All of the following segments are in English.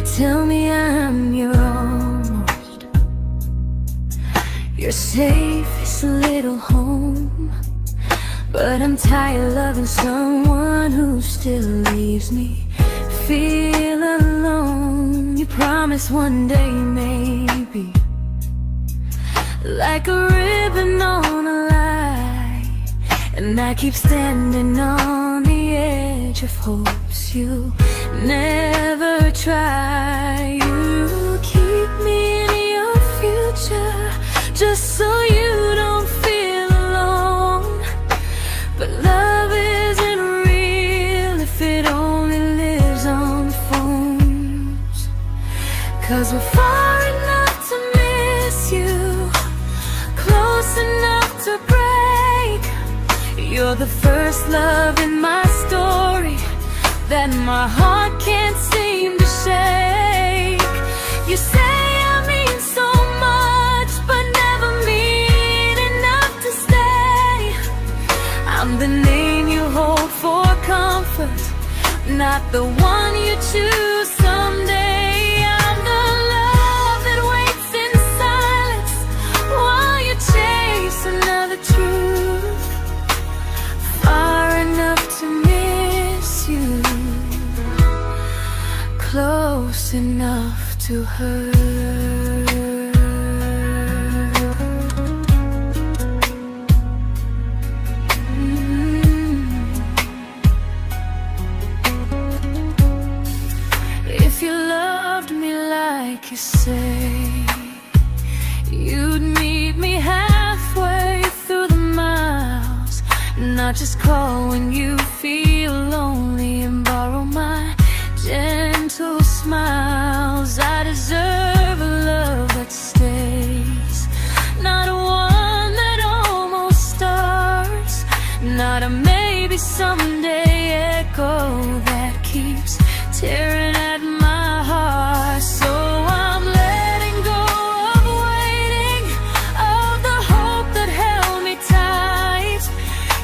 tell me I'm your almost, your safest little home. But I'm tired loving someone who still leaves me feel alone. You promise one day maybe, like a ribbon on a line, and I keep standing on the edge of hopes you never try. You keep me in your future just so you don't feel alone. But love isn't real if it only lives on the phones. 'Cause we're far enough to miss you, close enough to break. You're the first love in my story that my heart can't seem to shake. You say I mean so much, but never mean enough to stay. I'm the name you hold for comfort, not the one you choose someday. I'm the love that waits in silence while you chase another truth. Far enough to miss you, close enough to hurt. If you loved me like you say, you'd meet me halfway through the miles, not just call when you feel lonely and borrow my gentle smiles. I deserve a love that stays, not a one that almost starts, not a maybe someday echo that keeps tearing at my heart. So I'm letting go of waiting, of the hope that held me tight.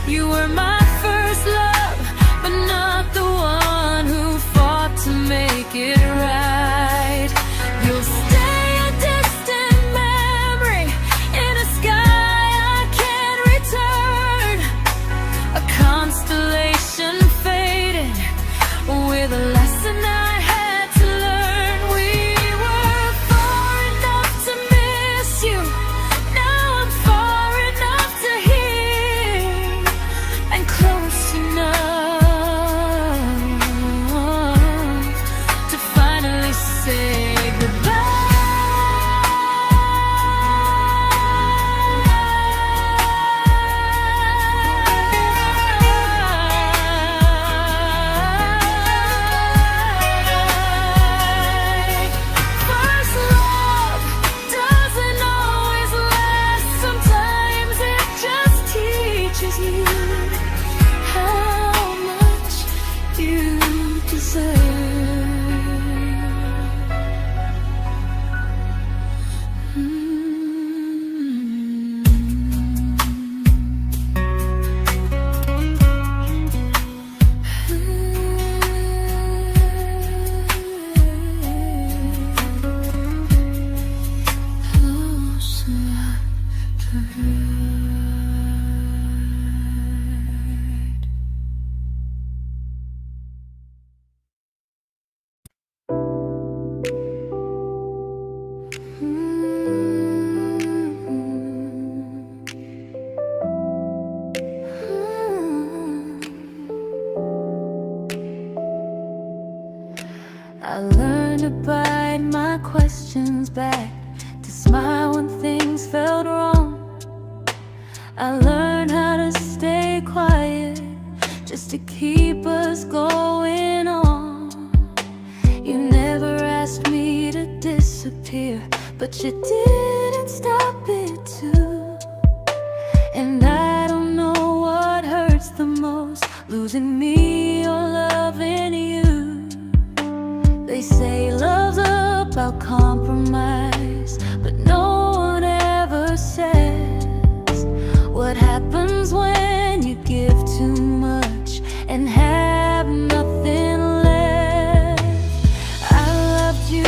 You were my first love, but not the one who fought to make it right. You'll stay a distant memory in a sky I can't return, a constellation faded with a lesson I had to learn. We were far enough to miss you, now I'm far enough to hear, and close enough to finally say goodbye. First love doesn't always last, sometimes it just teaches you how much you deserve. Close enough to hurt. I learned to bite my questions back, to smile when things felt wrong. I learned how to stay quiet just to keep us going on. You never asked me to disappear, but you didn't stop it too. And I don't know what hurts the most, losing me or loving you. They say love's about compromise, but no one ever says what happens when you give too much and have nothing left. I loved you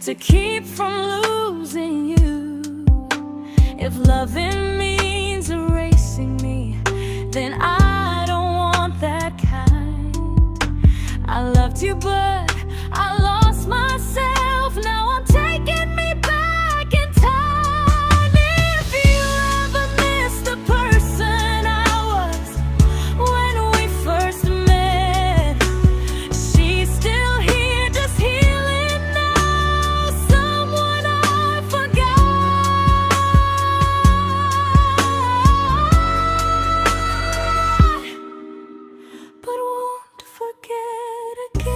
to keep from losing you. If loving means erasing me, then I don't want that kind. I loved you, but I lost myself. Now I'm taking me back in time. If you ever miss the person I was when we first met, she's still here, just healing now. Someone I forgot, but won't forget again.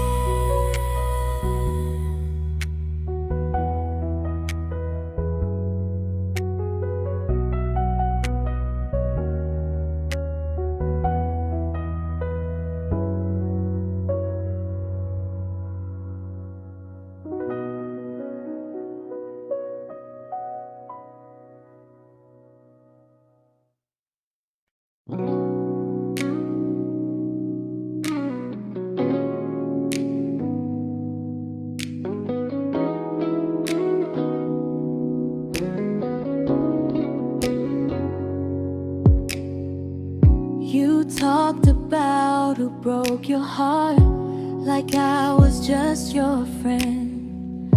You talked about who broke your heart, like I was just your friend.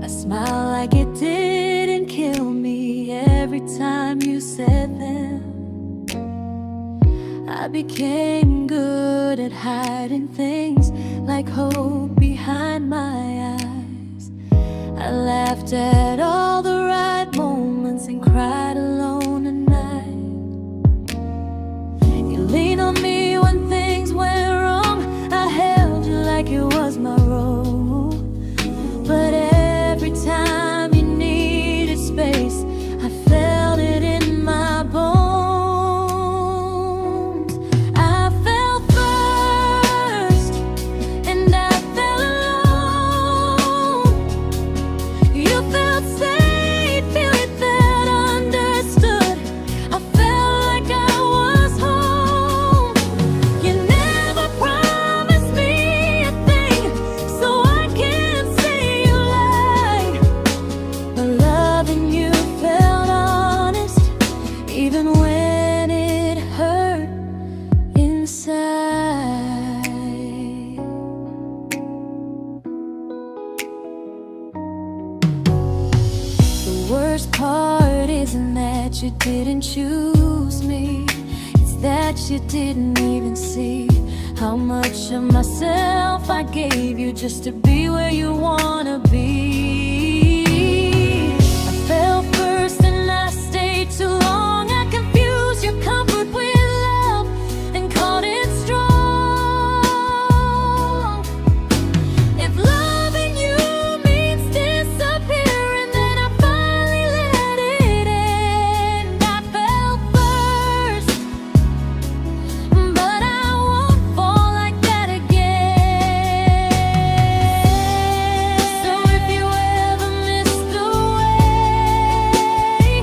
I smiled like it didn't kill me every time you said them. I became good at hiding things like hope behind my eyes. I laughed at all the right moments and cried alone at night. You leaned on me when things went wrong. I held you like it was my role. But every time you needed space, I felt it in my bones. I fell first, and I fell alone. You felt safe, you felt understood. I felt like I was home. You never promised me a thing, so I can't say you lied. But loving you felt honest, even when it hurt inside. The worst part isn't that you didn't choose me, it's that you didn't even see how much of myself I gave you just to be where you wanna be. I fell first and I stayed too long. I confused your comfort with love and called it strong. If loving you means disappearing, then I finally let it end. I fell first, but I won't fall like that again. So if you ever missed the way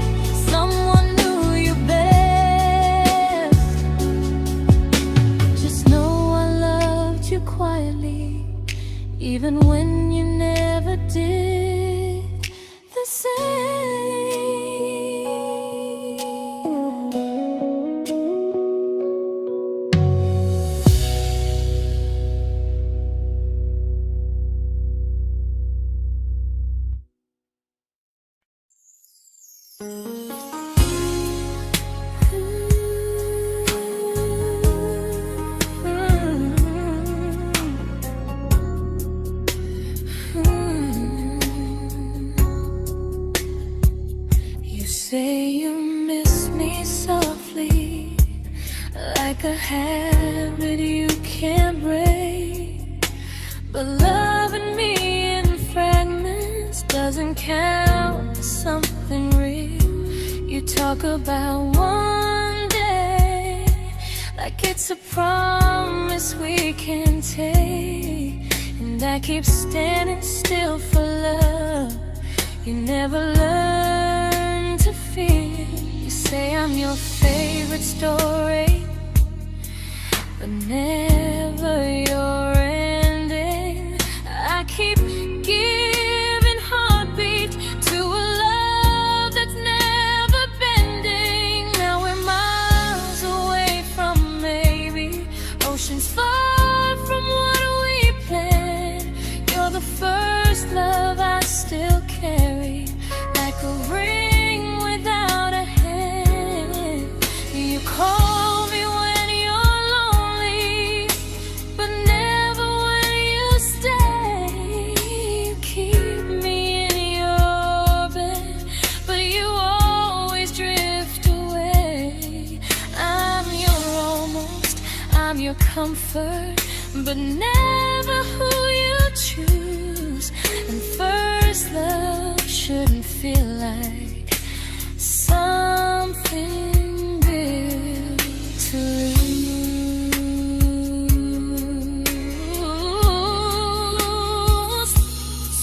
someone knew you best, just know I loved you quietly, even when you never did the same. You say you miss me softly, like a habit you can't break. But loving me in fragments doesn't count as something real. You talk about one day like it's a promise we can take, and I keep standing still for love. You never learn to feel. You say I'm your favorite story, but never your ending. I keep giving heart comfort, but never who you choose. And first love shouldn't feel like something built to lose.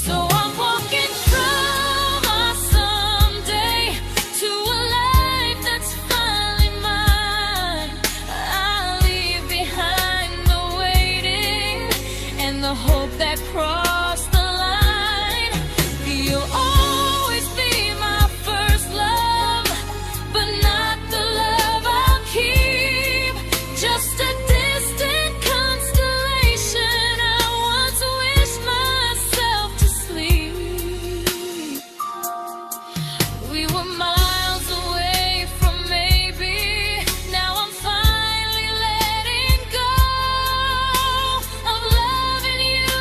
So I'm walking from our someday to a life that's finally mine. I'll leave behind the waiting and the hope that crossed the line. You'll always be my first love, but not the love I'll keep. Just a distant constellation I once wished myself to sleep. We were miles away from maybe. Now I'm finally letting go of loving you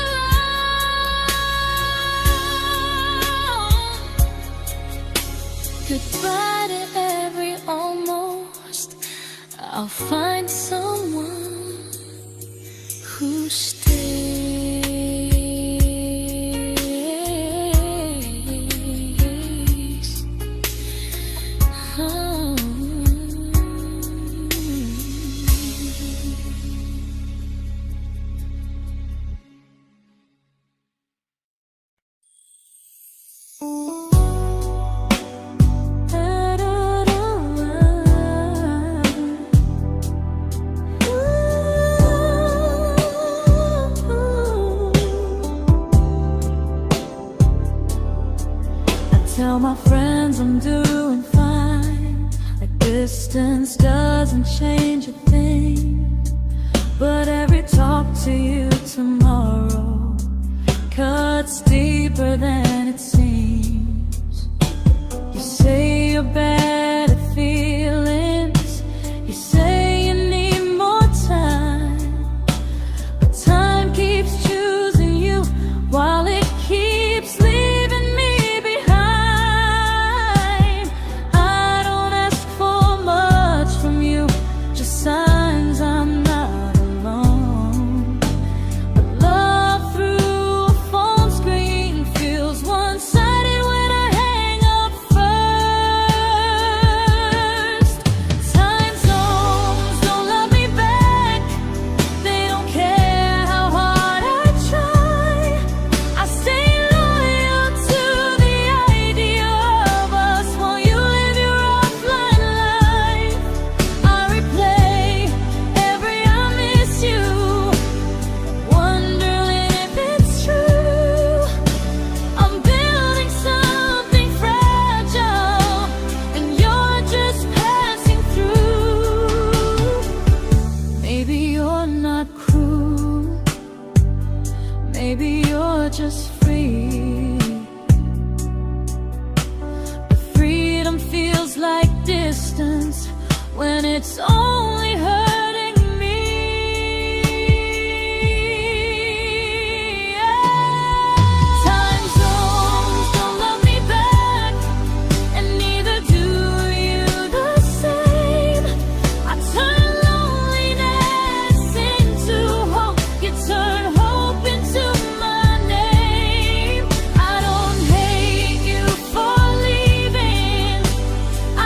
alone. Goodbye to every almost. I'll find someone who stays. Oh. Tell my friends I'm doing fine, like distance doesn't change a thing. But every talk to you tomorrow cuts deeper than it seems. You say you're bad at feelings, you say you need more time, but time keeps choosing you while it keeps leaving me behind. I don't ask for much from you, just signs I'm not alone. But love through a phone screen feels one-sided when I hang up first. Time zones don't love me back, they don't care how hard I try. I stay loyal to the idea of us while you live your offline life. I replay every I miss you, wondering if it's true. I'm building something fragile, and you're just passing through. Maybe you're not cruel, maybe you're just free. But freedom feels like distance when it's only hurting me. Time zones don't love me back, and neither do you the same. I turn loneliness into hope, you turn hope into my name. I don't hate you for leaving,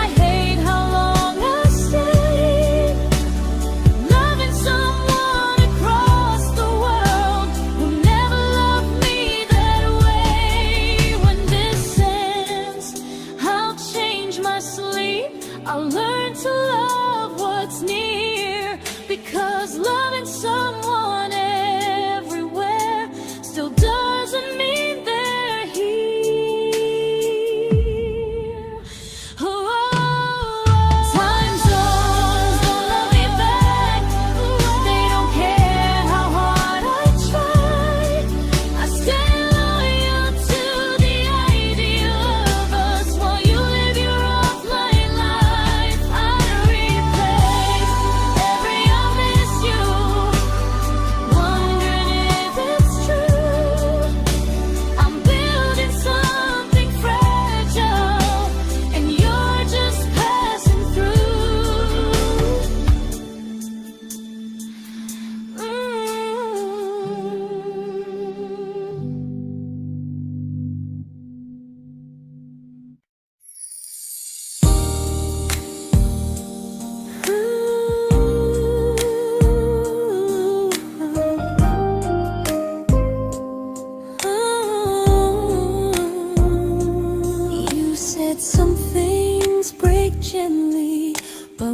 I hate how long I stayed.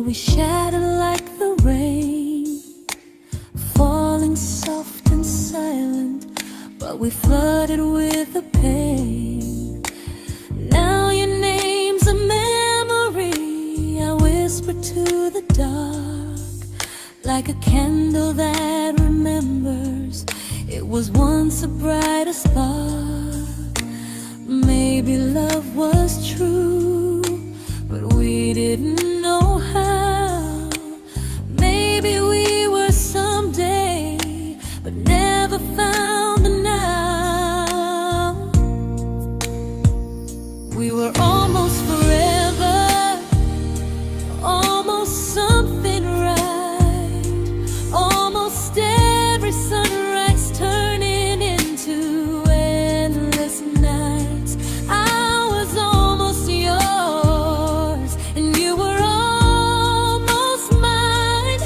we shattered like the rain, falling soft and silent, but we flooded with the pain. Now your name's a memory I whisper to the dark, like a candle that remembers it was once a brighter spark. Maybe love was true, but we didn't know how. Maybe we were someday, but never found the now. We were almost forever, almost something right, almost every sunrise turning into endless nights. I was almost yours, and you were almost mine,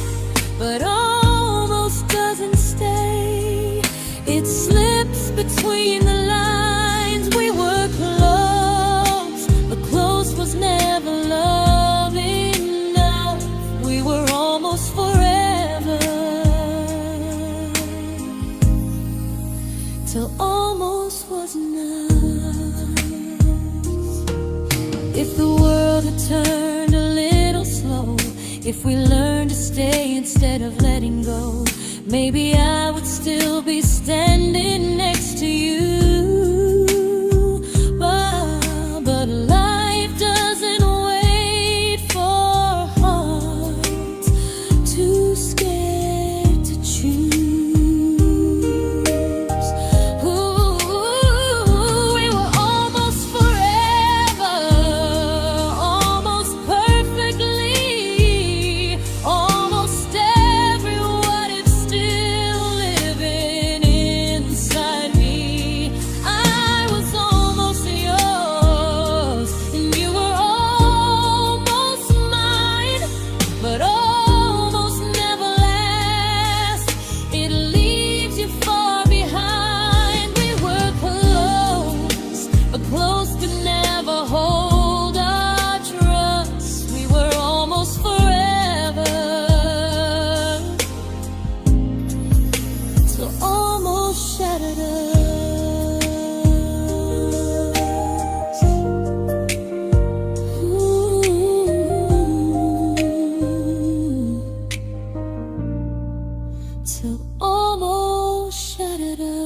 but almost doesn't stay. It slips between the lines. We were close, but close was never love enough. We were almost forever, till almost was enough. If the world had turned a little slow, if we learned to stay instead of letting go, maybe I would still be standing next to you. But life doesn't wait for hearts too scared to choose. Ooh, we were almost forever, almost perfectly, almost every what if still living inside me. I was almost yours, and you were almost mine, but almost never lasts. It leaves you far behind. We were close, but close could never hold our trust. We were almost forever, till almost shattered us. Ooh, till almost shattered us.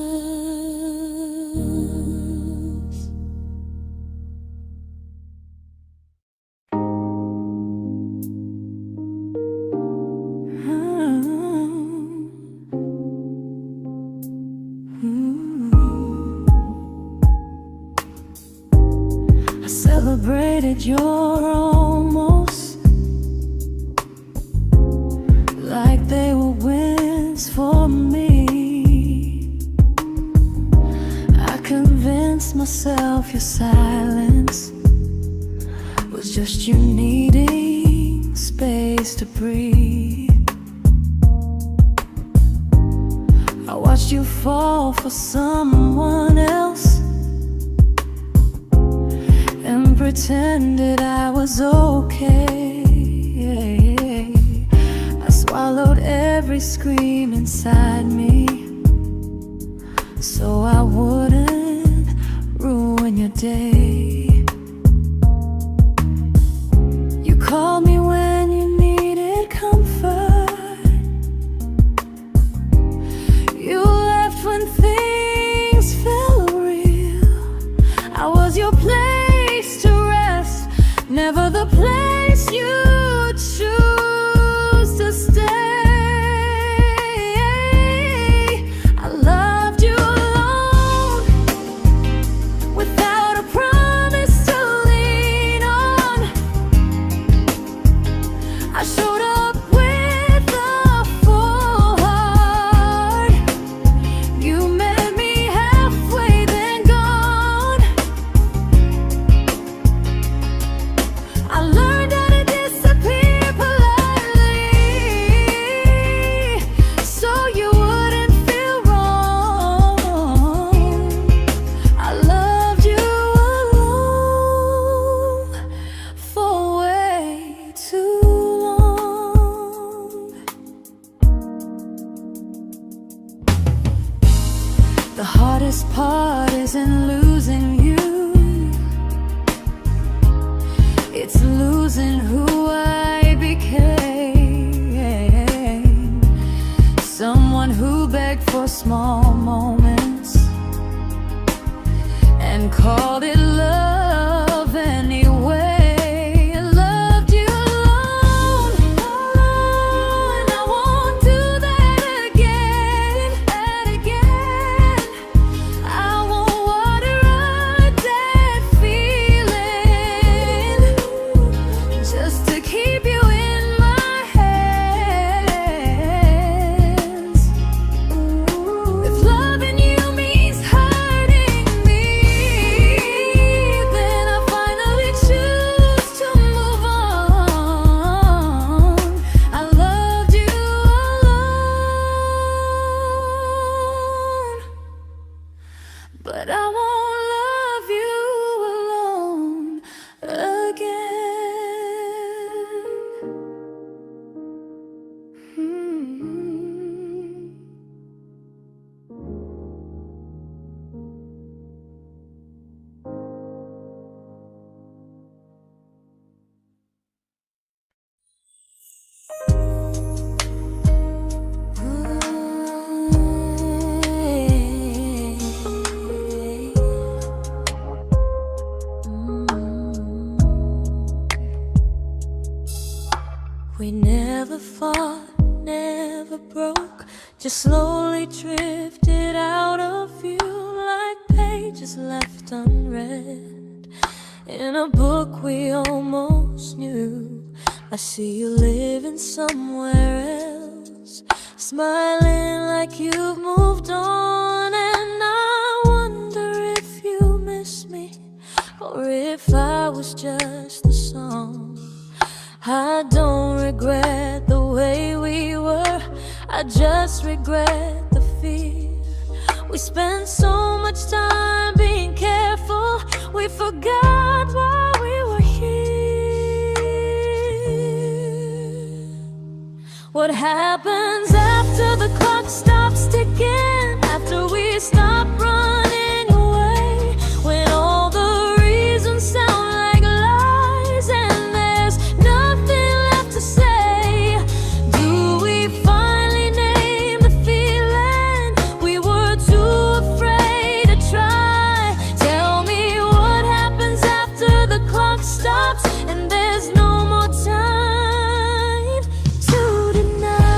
I celebrated your almost like they were wins for me. I convinced myself your silence was just you needing space to breathe. I watched you fall for someone else and pretended I was okay. I swallowed every scream inside me so I wouldn't ruin your day. You called me when you needed comfort. You left when things felt real. I was your place to rest, never the place you choose to stay. I loved you alone, without a promise to lean on. I showed up with a full heart. You met me halfway, then gone. I learned heart isn't losing you, it's losing who I became. Someone who begged for small moments and called it love anyway. Loved you alone, and I won't do that again and again. I won't water a dead feeling just to keep you in my hands. If loving you means hurting me, then I finally choose to move on. I loved you alone, but I won't love you alone again. We never fought, never broke, just slowly drifted out of view like pages left unread in a book we almost knew. I see you living somewhere else, smiling like you've moved on, and I wonder if you miss me or if I was just a song. I don't regret the way we were, I just regret the fear. We spent so much time being careful, we forgot why we were here. What happens after the clock stops ticking, after we stop running away, when all the reasons sound like lies and there's nothing left to say? Do we finally name the feeling we were too afraid to try? Tell me what happens after the clock stops and there's no more time to deny.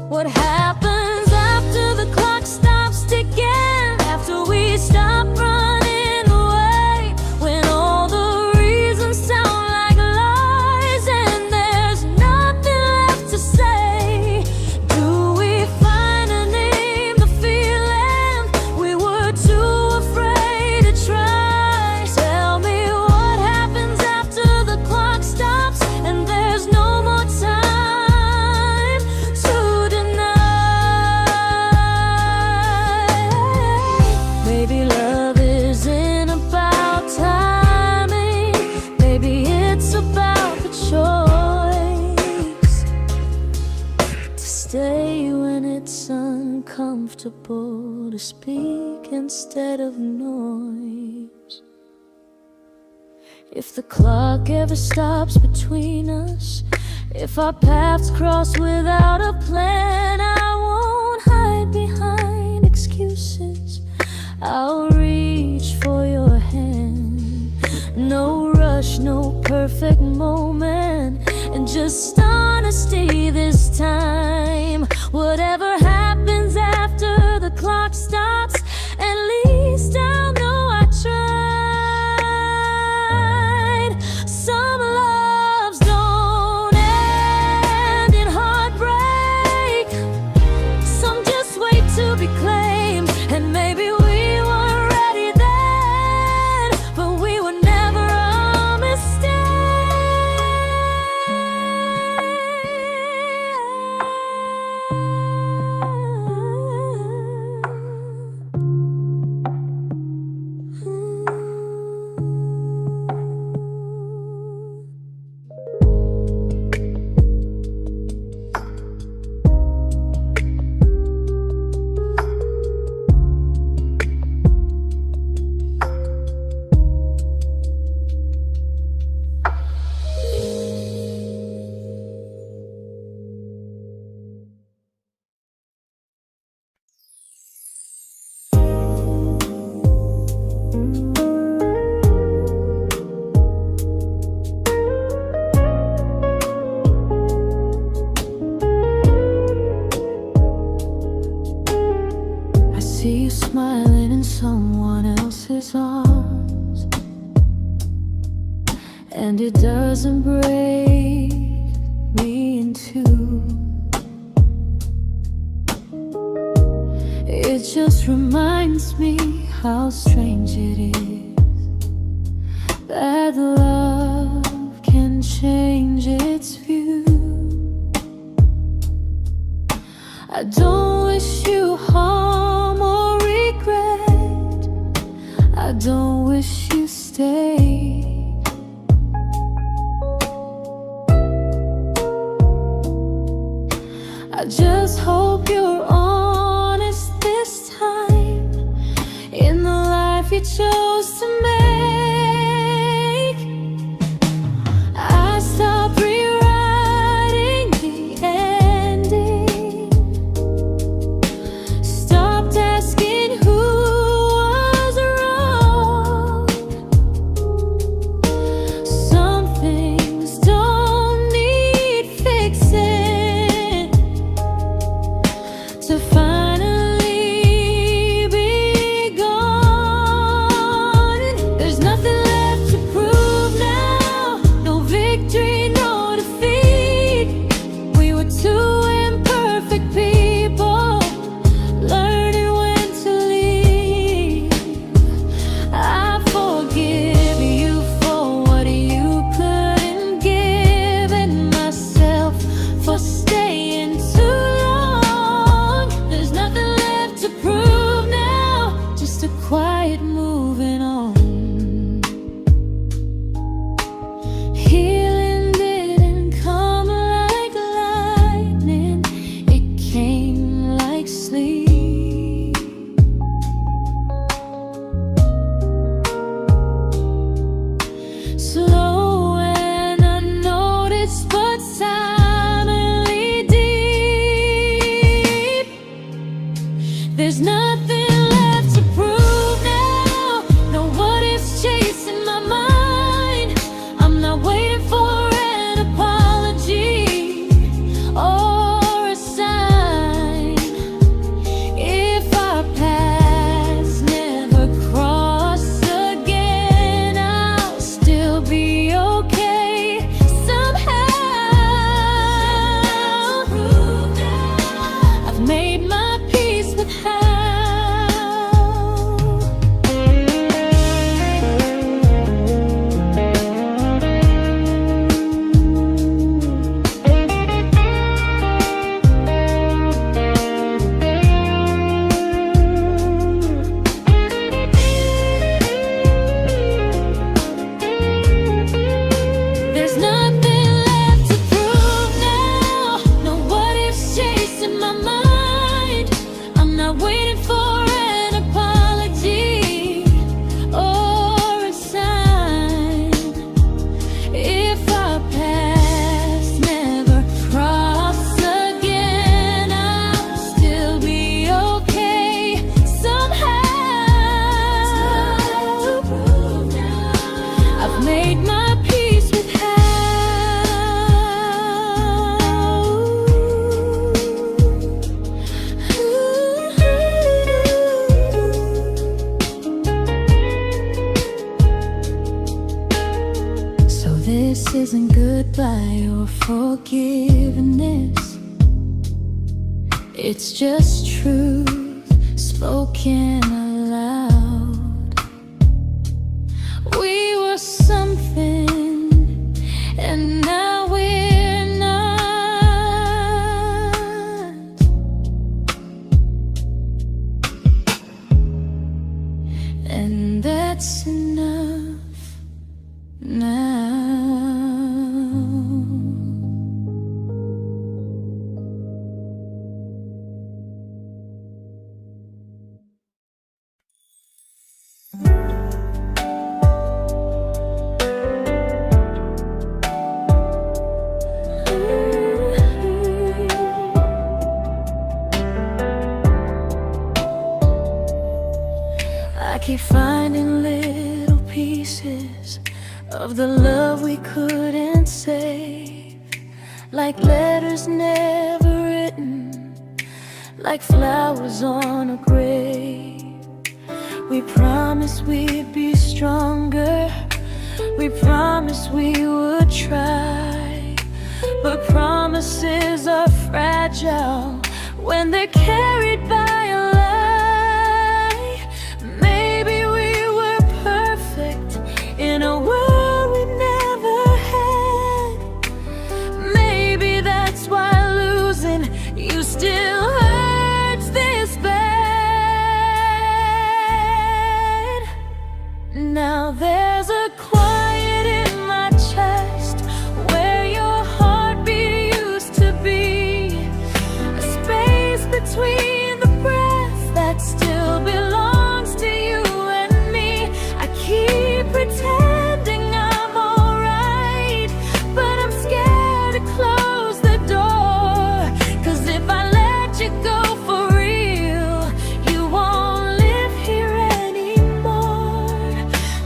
What happens after the clock stops ticking, after we stop running away, when all the reasons sound like lies and there's nothing left to say? Do we finally name the feeling we were too afraid to try? Tell me what happens after the clock stops and there's no more time to deny. Maybe love isn't about timing, maybe it's about the choice to stay when it's uncomfortable, to speak instead of noise. If the clock ever stops between us, if our paths cross without a plan, I won't hide behind excuses, I'll reach for your hand. No rush, no perfect moment, and just honesty this time. Whatever happens after the clock stops, at least I'll know I tried. Some loves don't end in heartbreak, some just wait to be claimed, and maybe we weren't ready then, but we were never a mistake. and it doesn't break me in two. It just reminds me how strange it is that love can change its view. I don't wish you harm or regret. I don't wish you stay. I just hope you're honest this time in the life you chose to make. I stopped rewriting the ending, stopped asking who was wrong. Some things don't need fixing to finally be gone. There's nothing left to prove now, no victory, no defeat. We were two imperfect people, learning when to leave. I forgive you for what you couldn't give, and myself for staying too long. There's nothing left to prove now, just a quiet moving on. Healing didn't come like lightning, it came like sleep. Slow and unnoticed, but silently deep. There's nothing left to prove now, no what ifs chasing my mind. I'm not waiting for an apology or a sign. If our paths never cross again, I'll still be okay somehow. I've made my peace with how. There's nothing left to prove now, no what ifs chasing my mind. I'm not waiting for an apology or a sign. If our paths never cross again, I'll still be okay somehow. I've made my peace with how. So this isn't goodbye or forgiveness, it's just truth spoken aloud. We were something, and now we're not. And that's enough now. I keep finding little pieces of the love we couldn't save, like letters never written, like flowers on a grave. We promised we'd be stronger, We promised we would try, but promises are fragile when they're carried by a lie. Maybe we were perfect in a world we never had. Maybe that's why losing you still hurts this bad. Now there's a quiet in my chest where your heartbeat used to be, a space between the breaths that still belongs to you and me. I keep pretending I'm alright, but I'm scared to close the door, 'cause if I let you go for real, you won't live here anymore.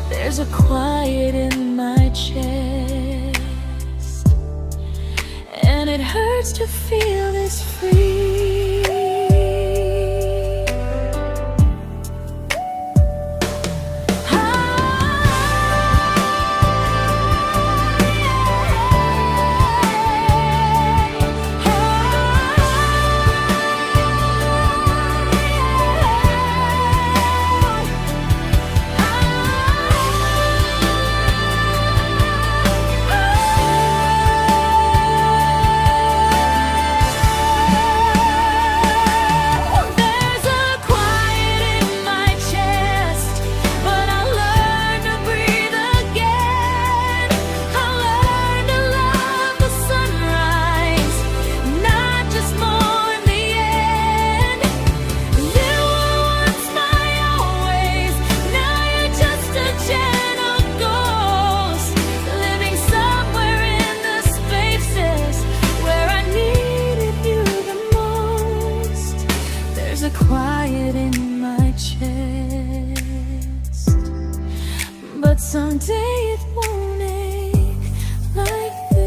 There's a quiet in my chest, and it hurts to feel this free. Quiet in my chest, but someday it won't ache like this.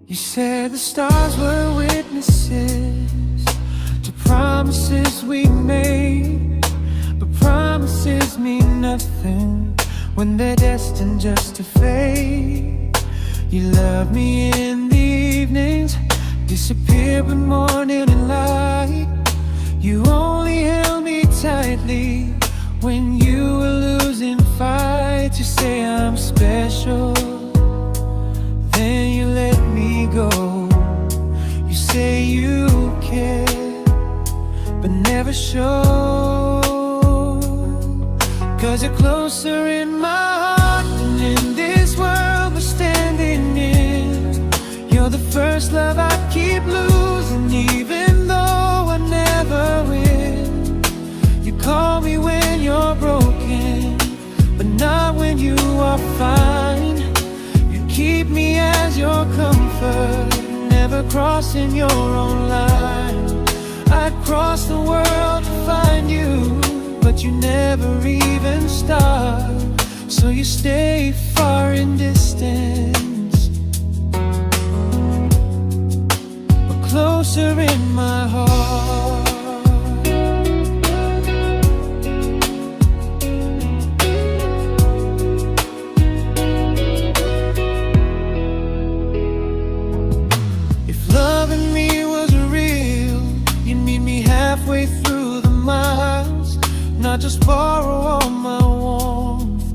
You said the stars were witnesses to promises we made, but promises mean nothing when they're destined just to fade. You love me in the evenings, disappear when morning and light. You only held me tightly when you were losing fights. You say I'm special, then you let me go. You say you care, but never show, 'cause you're closer in my heart than in this world we're standing in. You're the first love I keep losing, even though I never win. You call me when you're broken, but not when you are fine. Keep me as your comfort, never crossing your own line. I'd cross the world to find you, but you never even start. So you stay far in distance, but closer in my heart. Halfway through the miles, not just borrow all my warmth,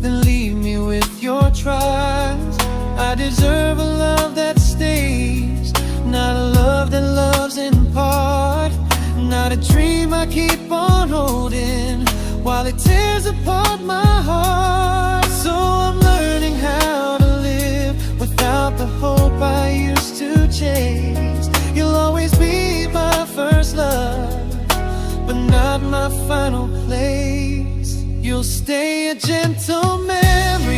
then leave me with your trials. I deserve a love that stays, not a love that loves in part, not a dream I keep on holding while it tears apart my heart. So I'm learning how to live without the hope I used to chase. You'll always be my first love, but not my final place. You'll stay a gentle memory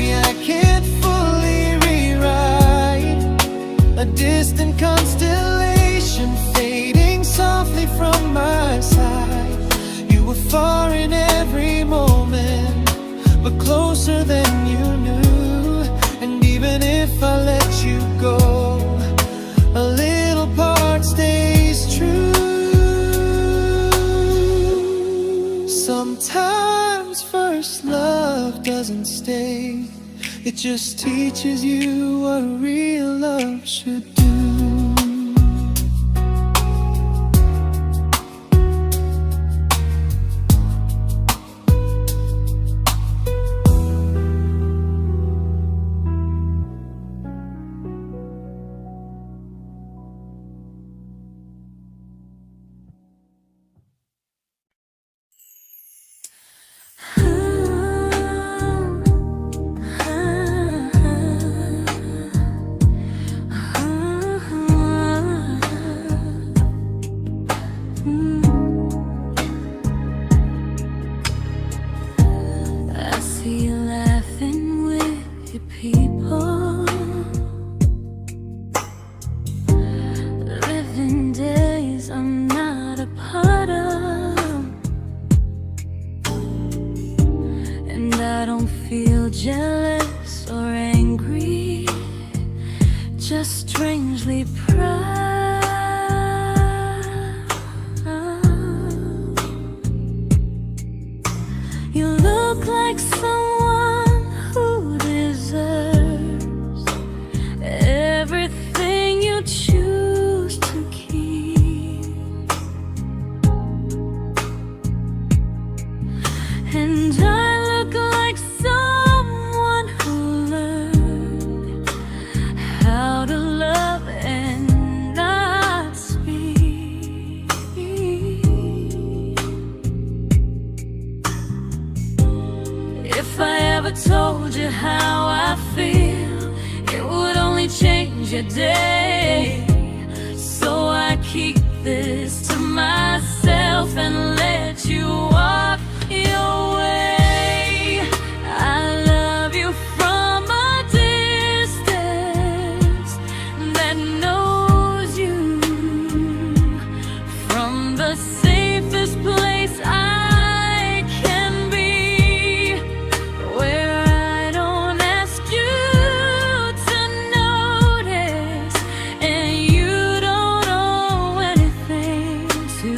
mistake. It just teaches you what real love should do. Jealous or angry, just strangely proud. You look like someone who deserves everything you choose to keep. And I look like someone who learned how to love and not speak. If I ever told you how I feel, it would only change your day. So I keep this to myself and let you walk your way. I love you from a distance that knows you, from the safest place I can be, where I don't ask you to notice and you don't owe anything to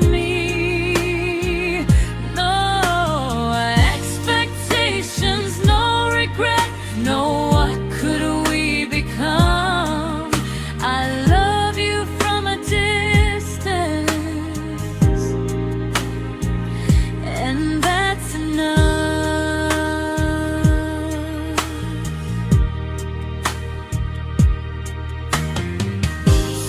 me. No expectations, no regret, no what could we become. I love you from a distance, and that's enough.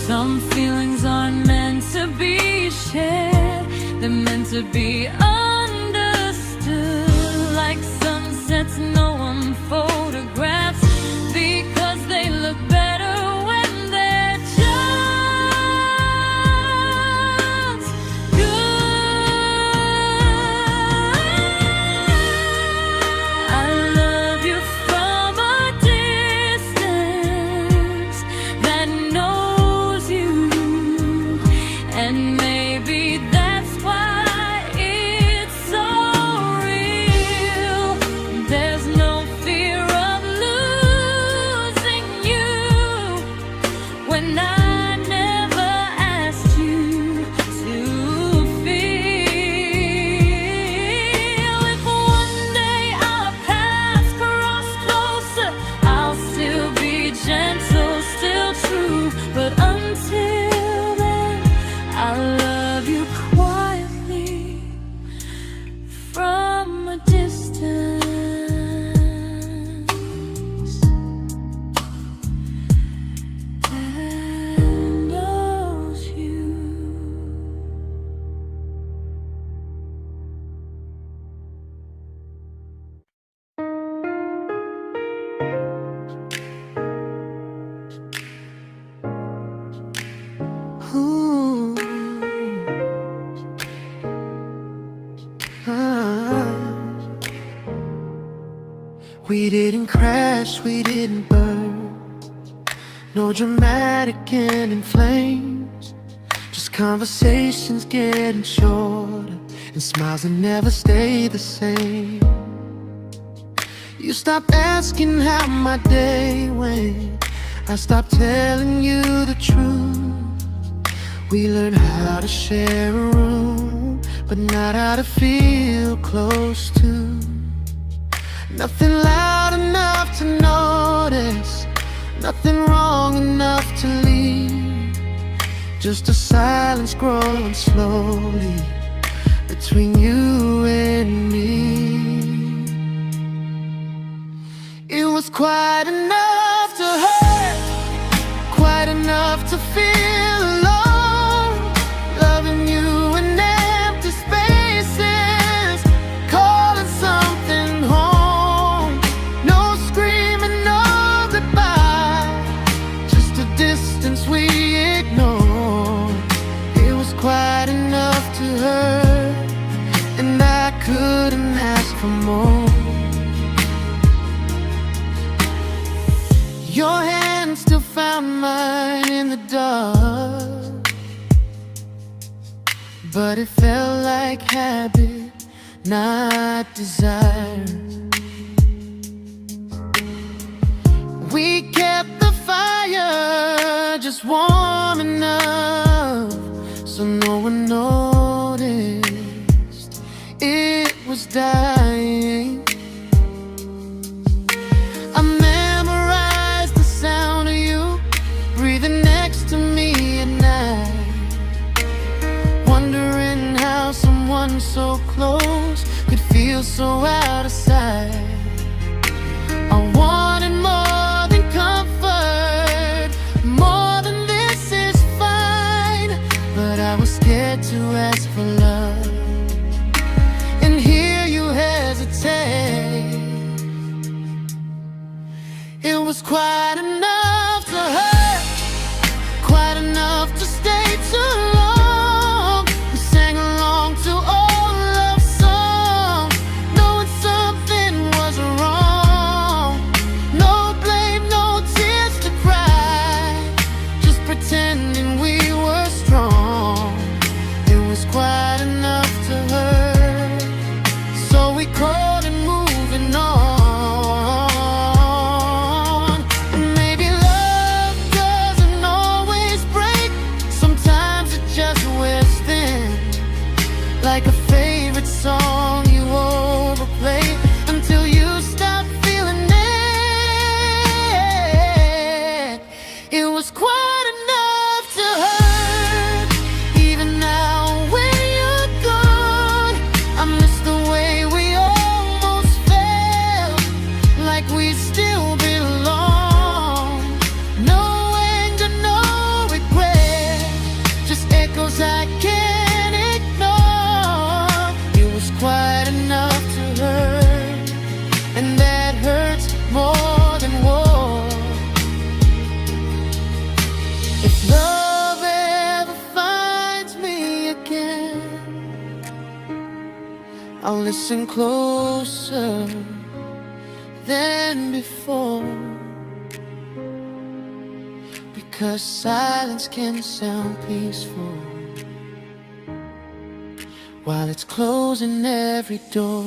Some feelings aren't meant to be shared, they're meant to be understood, like sunsets no one photographs, because they look better when they're just good. I love you from a distance that knows you, and maybe that's why it's so real. There's no fear of losing you when I never asked you to feel. If one day our paths cross closer, I'll still be gentle, still true. But until then, I love you quietly from a distance. And knows you. Ooh. Ah. We didn't crash, we didn't burn, no dramatic end in flames, just conversations getting shorter and smiles that never stay the same. You stopped asking how my day went, I stopped telling you the truth. We learned how to share a room, but not how to feel close to. Nothing loud enough to notice, nothing wrong enough to leave. Just a silence growing slowly between you and me. It was quite enough to hurt, quite enough to feel alone. Loving you in empty spaces, calling something home. No screaming, no goodbye, just a distance we ignored. It was quite enough to hurt, and I couldn't ask for more. Your hand still found mine in the dark, but it felt like habit, not desire. We kept the fire just warm enough so no one noticed it was dying. I memorized the sound of you breathing next to me at night, wondering how someone so close could feel so out of sight. I wanted more than comfort, more than this is fine, but I was scared to ask for love and hear you hesitate. It was quite enough to hurt, quite enough to stay too long. We sang along to old love songs, knowing something was wrong. No blame, no tears to cry, just pretending we were strong. It was quite enough to hurt, so we called and moving on. Like a favorite song you overplay until you stop feeling it. It was quite enough to hurt. Even now when you're gone, I miss the way we almost felt, like we still belong. No anger, no regret, just echoes I can't ignore. Quite enough to hurt, and that hurts more than war. If love ever finds me again, I'll listen closer than before, because silence can sound peaceful while it's closing every door.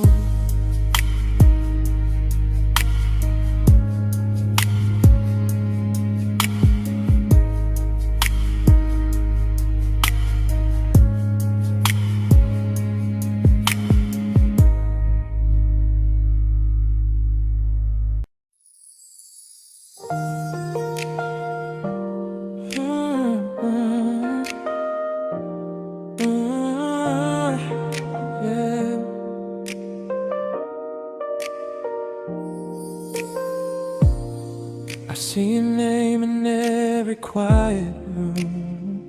I see your name in every quiet room,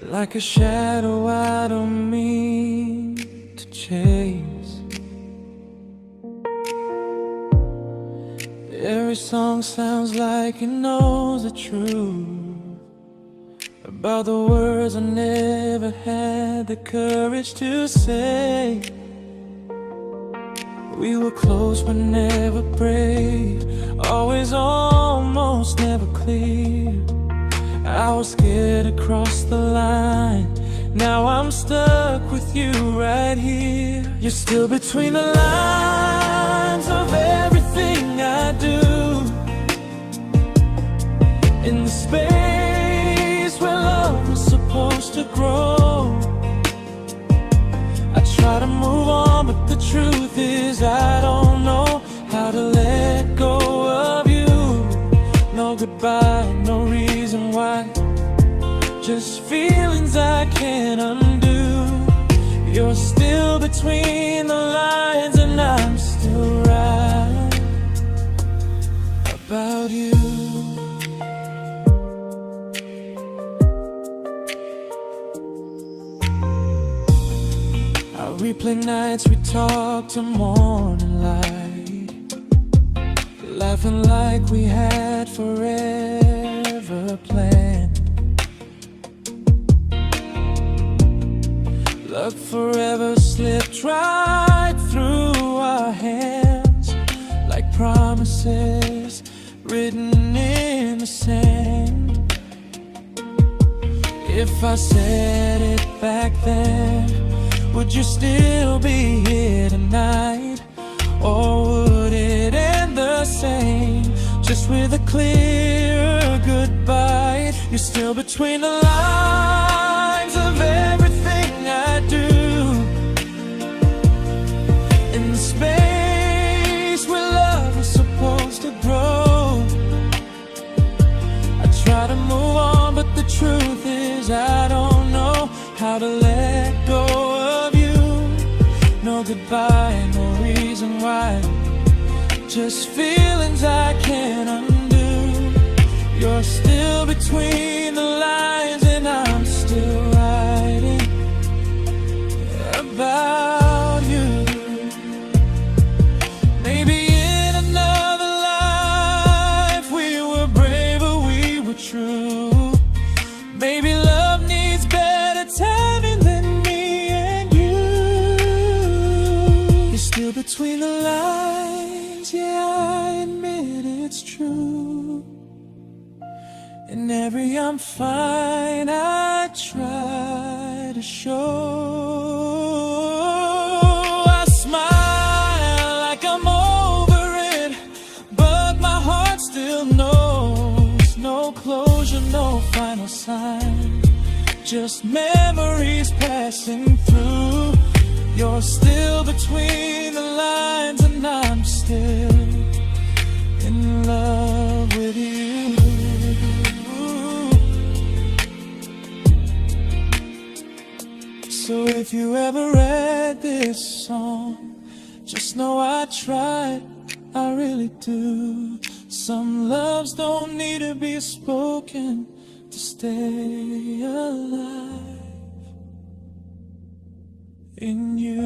like a shadow I don't mean to chase. Every song sounds like it knows the truth about the words I never had the courage to say. We were close but never brave, always almost never clear. I was scared to cross the line, now I'm stuck with you right here. You're still between the lines of everything I do, in the space where love was supposed to grow. I try to move on, but the truth is I don't know between the lines, and I'm still right about you. I replay nights we talk till morning light, laughing like we had forever planned. Luck forever slipped right through our hands, like promises written in the sand. If I said it back then, would you still be here tonight? Or would it end the same, just with a clear goodbye? You're still between the lines of everything I do, in the space where love was supposed to grow. I try to move on, but the truth is I don't know how to let go of you. No goodbye, no reason why, just feelings I can't undo. You're still between the lines, and I'm still writing about you. Maybe in another life we were braver, we were true. Maybe love needs better timing than me and you. You're still between the lines, yeah, I admit it's true. In every I'm fine I try to show. I smile like I'm over it, but my heart still knows. No closure, no final sign, just memories passing through. You're still between the lines, and I'm still in love with you. So if you ever read this song, just know I tried, I really do. Some loves don't need to be spoken to stay alive in you.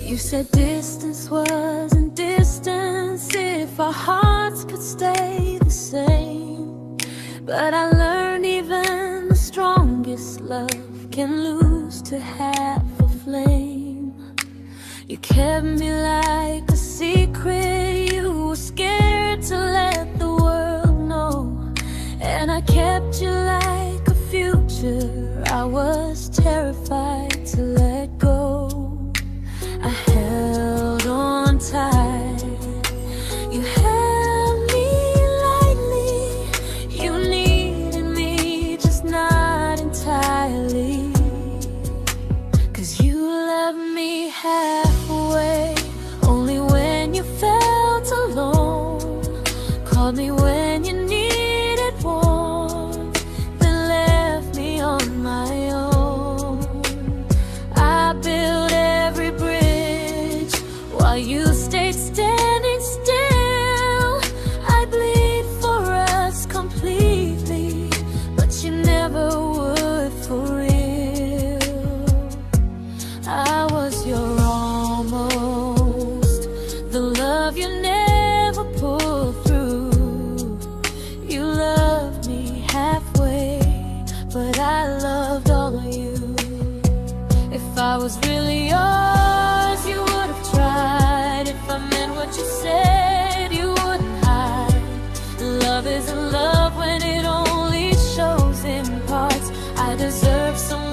You said distance wasn't distance if our hearts could stay the same. But I learned even the strongest love can lose to half a flame. You kept me like a secret, you were scared to let the world know. And I kept you like a future, I was terrified to let go. I held on tight, you held me lightly. You needed me, just not entirely. 'Cause you left me halfway, only when you felt alone. Called me when you needed warmth, then left me on my own. I built every bridge while you stayed standing still. I bleed for us completely, but you never would for real. I was your almost, the love you never pulled through. You loved me halfway, but I loved all of you. If I was really yours, you would have tried. If I meant what you said, you wouldn't hide. Love isn't love when it only shows in parts. I deserve someone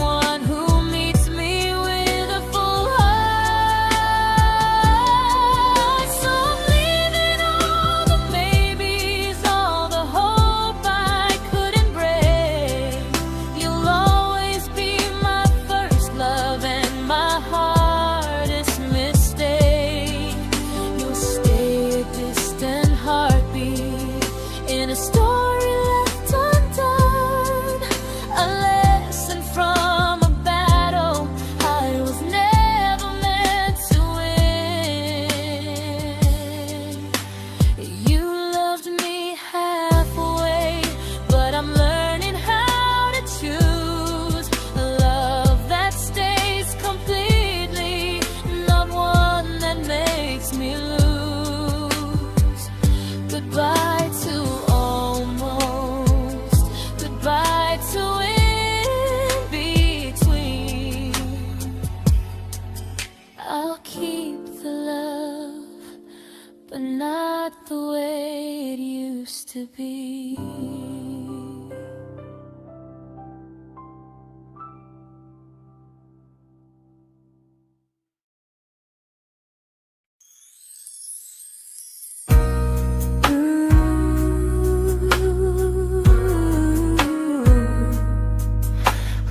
but not the way it used to be.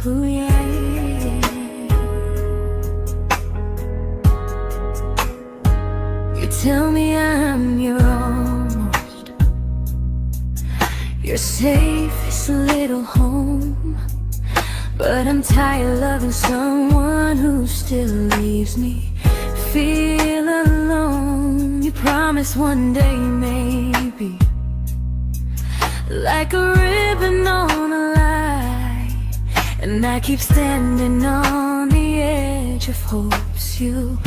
Ooh, yeah, yeah. You tell me I'm your almost, your safest little home, but I'm tired loving someone who still leaves me feel alone. You promise one day maybe, like a ribbon on a line, and I keep standing on the edge of hopes you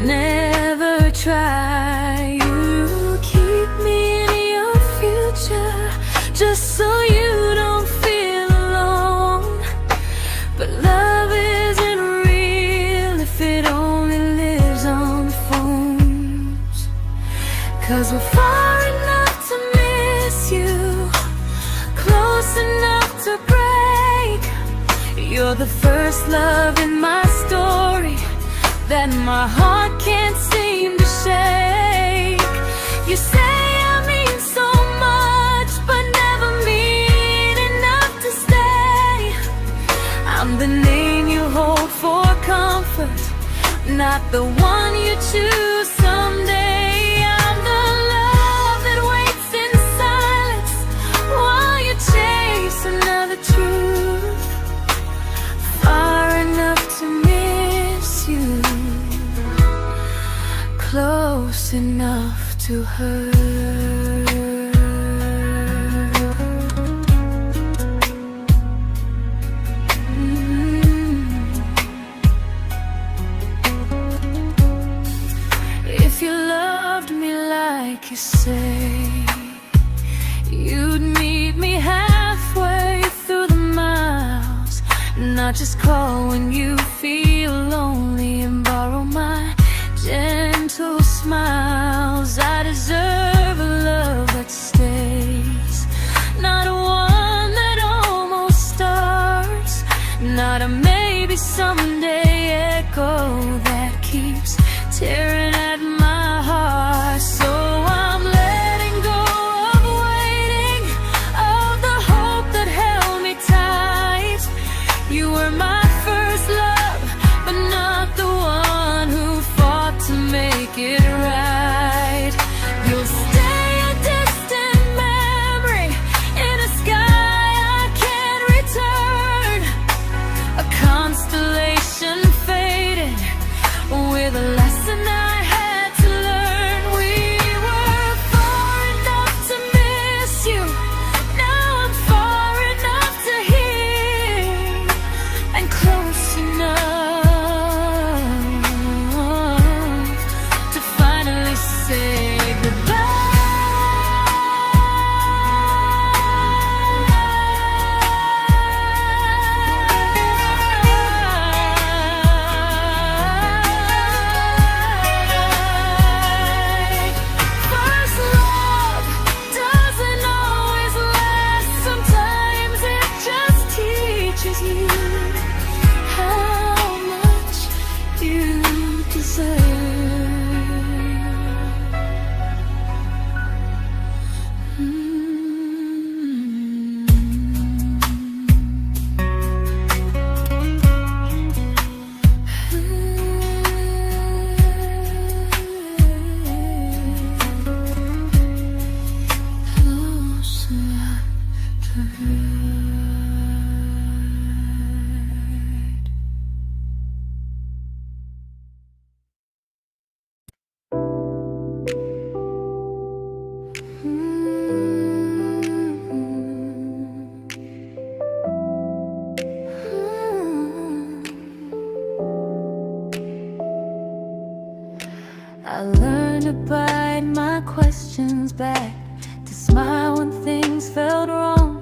never try. You keep me in your future just so you don't feel alone. But love isn't real if it only lives on the phones. 'Cause we're far enough to miss you, close enough to break. You're the first love in my story that my heart can't seem to shake. You say I mean so much, but never mean enough to stay. I'm the name you hold for comfort, not the one you choose someday. I'm the love that waits in silence while you chase another truth. Far enough to miss you, close enough to hurt. If you loved me like you say, you'd meet me halfway through the miles, not just call when you feel lonely and borrow my gentle smiles. I deserve a love that stays, not a one that almost starts, not a maybe someday echo that keeps tearing at my heart. So I'm letting go of waiting, of the hope that held me tight. You were my first love, but not the one who fought to make it right. You'll stay a distant memory in a sky I can't return, a constellation faded with a lesson I had to learn. We were far enough to miss you, now I'm far enough to hear, and close enough to finally say goodbye. First love doesn't always last, sometimes it just teaches you how much you deserve. Close enough to hurt. I learned to bite my questions back, to smile when things felt wrong.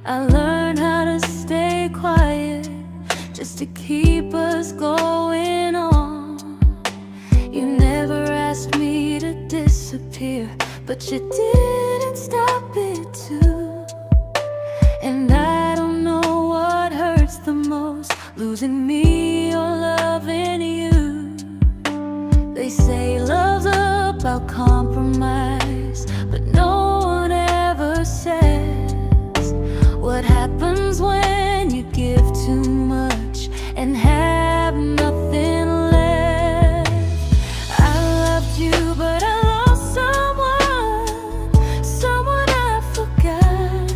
I learned how to stay quiet just to keep us going on. You never asked me to disappear, but you didn't stop it too. And I don't know what hurts the most, losing me or loving you. They say love's about compromise, but no one ever says what happens when you give too much and have nothing left. I loved you, but I lost someone I forgot.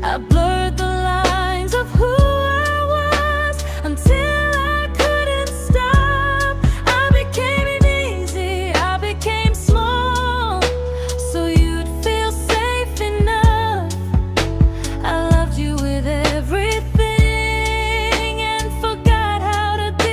I blurred the lines of who I was until I couldn't stop. I became easy, I became small, so you'd feel safe enough. I loved you with everything and forgot how to be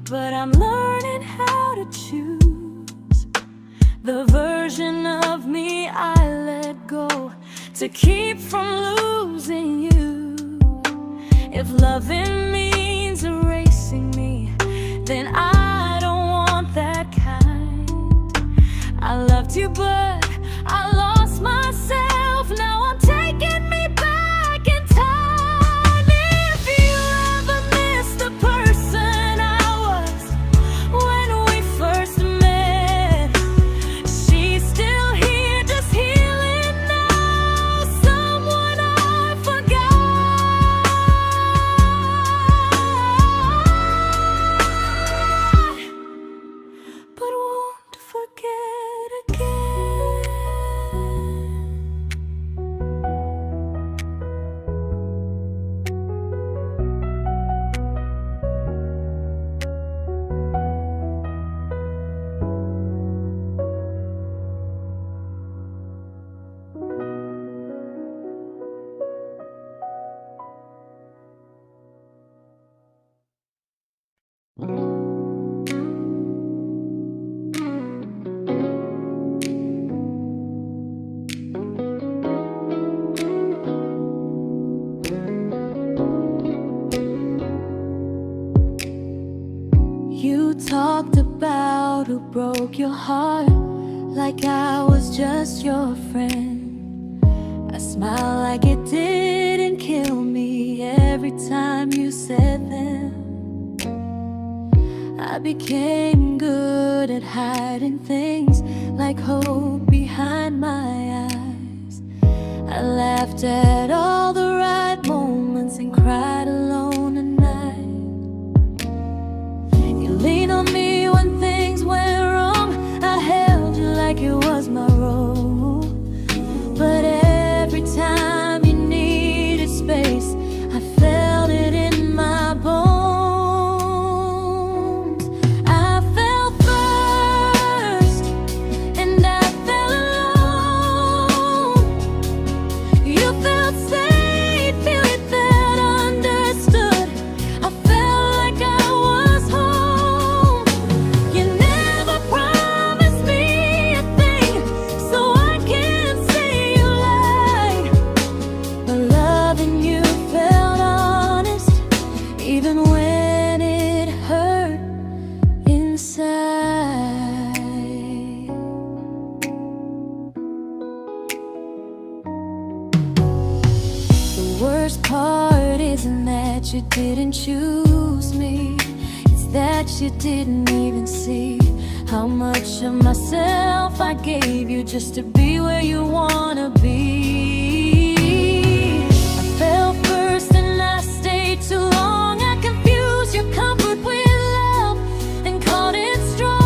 but I'm learning how to choose the version of me I let go to keep from losing you. If loving means erasing me, then I don't want that kind. I loved you, but I lost myself. Now I'm taking me back in time. If you ever miss the person I was when we first met, she's still here, just healing now. Someone I forgot, but won't forget again. You talked about who broke your heart, like I was just your friend. I smile like it didn't kill me every time you said them. I became good at hiding things like hope behind my eyes. I laughed at all the right moments and cried alone at night. You leaned on me when things went wrong. I held you like it was my role. But every time you needed space, I felt it in my bones. I fell first, and I fell alone. You felt safe. worst part isn't that you didn't choose me, it's that you didn't even see how much of myself I gave you just to be where you wanna be. I fell first and I stayed too long. I confused your comfort with love and called it strong.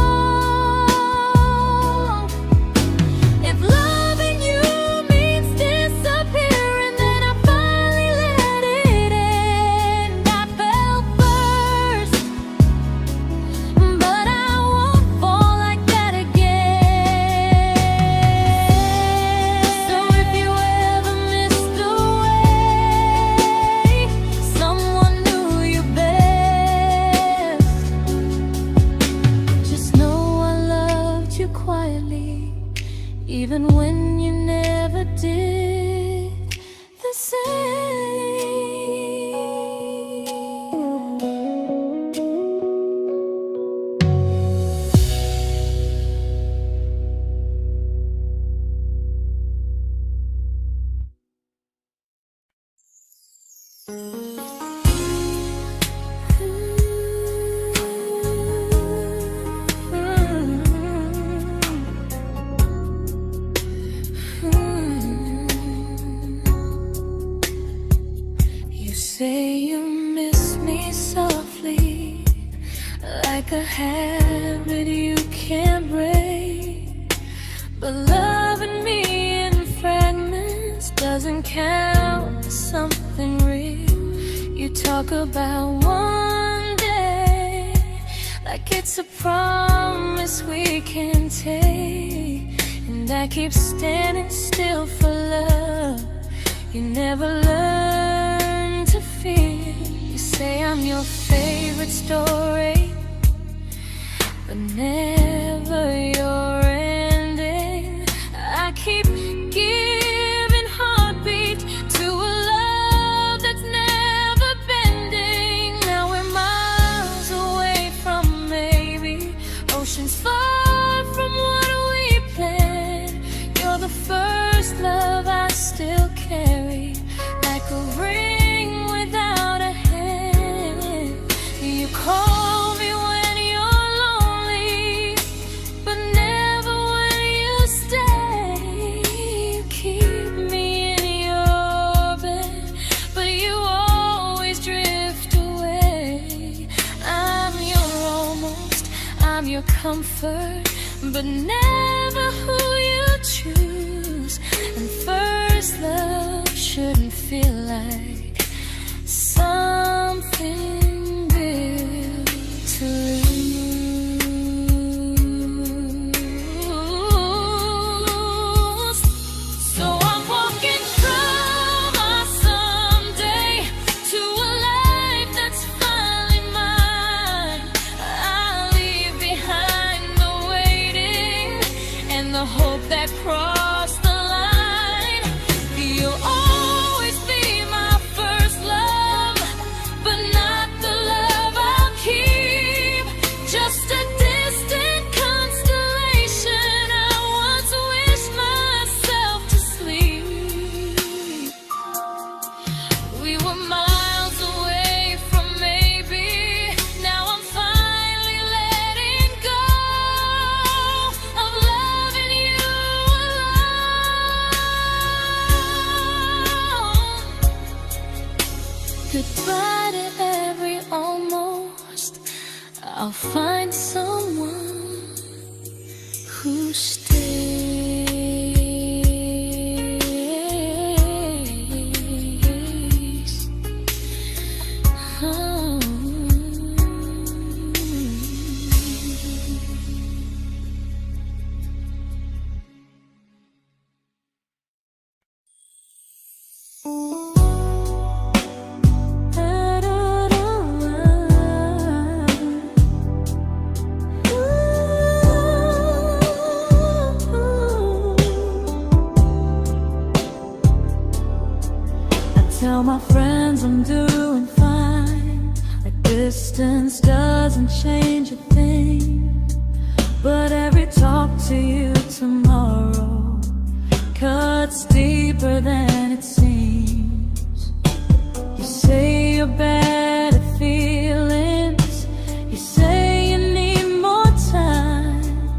If loving you means disappearing, then I finally let it end. I fell first, but I won't fall like that again. So if you ever missed the way someone knew you best, just know I loved you quietly, even when you never did the same. You say you miss me softly, like a habit you can't break. But loving me in fragments doesn't count as something real. You talk about one day like it's a promise we can take, and I keep standing still for love. You never learn to feel. You say I'm your favorite story, but never your ending. I keep giving heartbeat to a love that's never bending. Now we're miles away from maybe oceans far from what we planned. You're the first love I still carry, like a ring without a hand. You call me when you're lonely, but never when you stay. You keep me in your bed, but you always drift away. I'm your almost, I'm your comfort, but never who you choose. And first love shouldn't feel like something built to lose. So I'm walking from my someday to a life that's finally mine. I'll leave behind the waiting and the hope that crossed the line. You'll always be my first love, but not the love I'll keep. Just a distant constellation I once wished myself to sleep. We were miles away from maybe. Now I'm finally letting go of loving you alone. Goodbye to every almost. I'll find someone who stays. Oh. Tell my friends I'm doing fine, like distance doesn't change a thing. But every talk to you tomorrow cuts deeper than it seems. your better feelings. You say you need more time,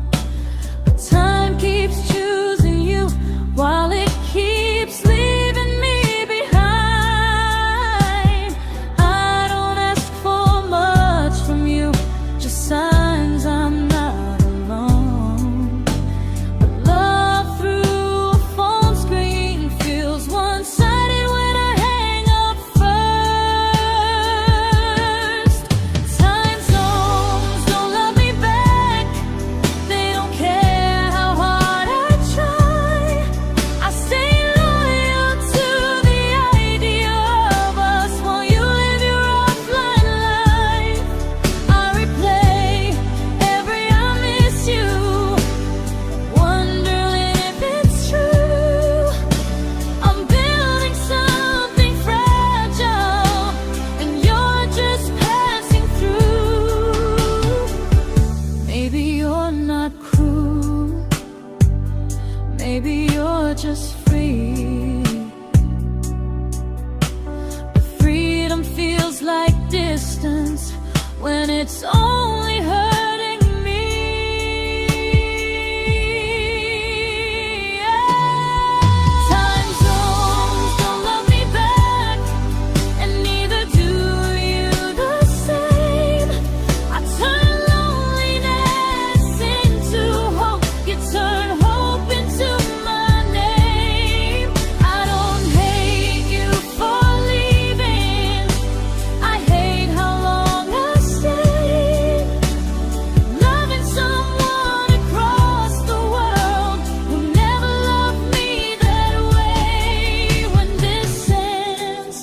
but time keeps choosing you while it keeps leaving me behind. I don't ask for much from you, just signs I'm not alone. But love through a phone screen feels one-sided when I hang up first. Time zones don't love me back, they don't care how hard I try. I stay loyal to the idea of us while you live your offline life. I replay every I miss you, wondering if it's true. I'm building something fragile, and you're just passing through. Maybe you're not cruel, maybe you're just free. But freedom feels like distance when it's only hurting me. Time zones don't love me back, and neither do you the same. I turn loneliness into hope, you turn hope into my name. I don't hate you for leaving, I hate how long I stayed. Loving someone across the world who never loved me that way. When this ends,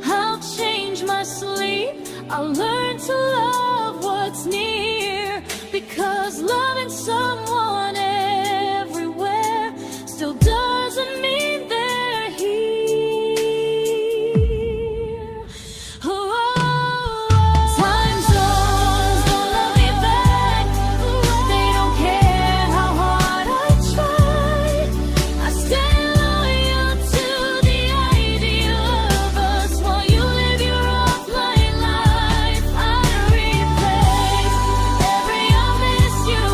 I'll change my sleep, I'll learn to love what's near, because loving someone everywhere still doesn't mean they're here. Time zones don't love me back, they don't care how hard I try. I stay loyal to the idea of us while you live your offline life. I replay every I miss you,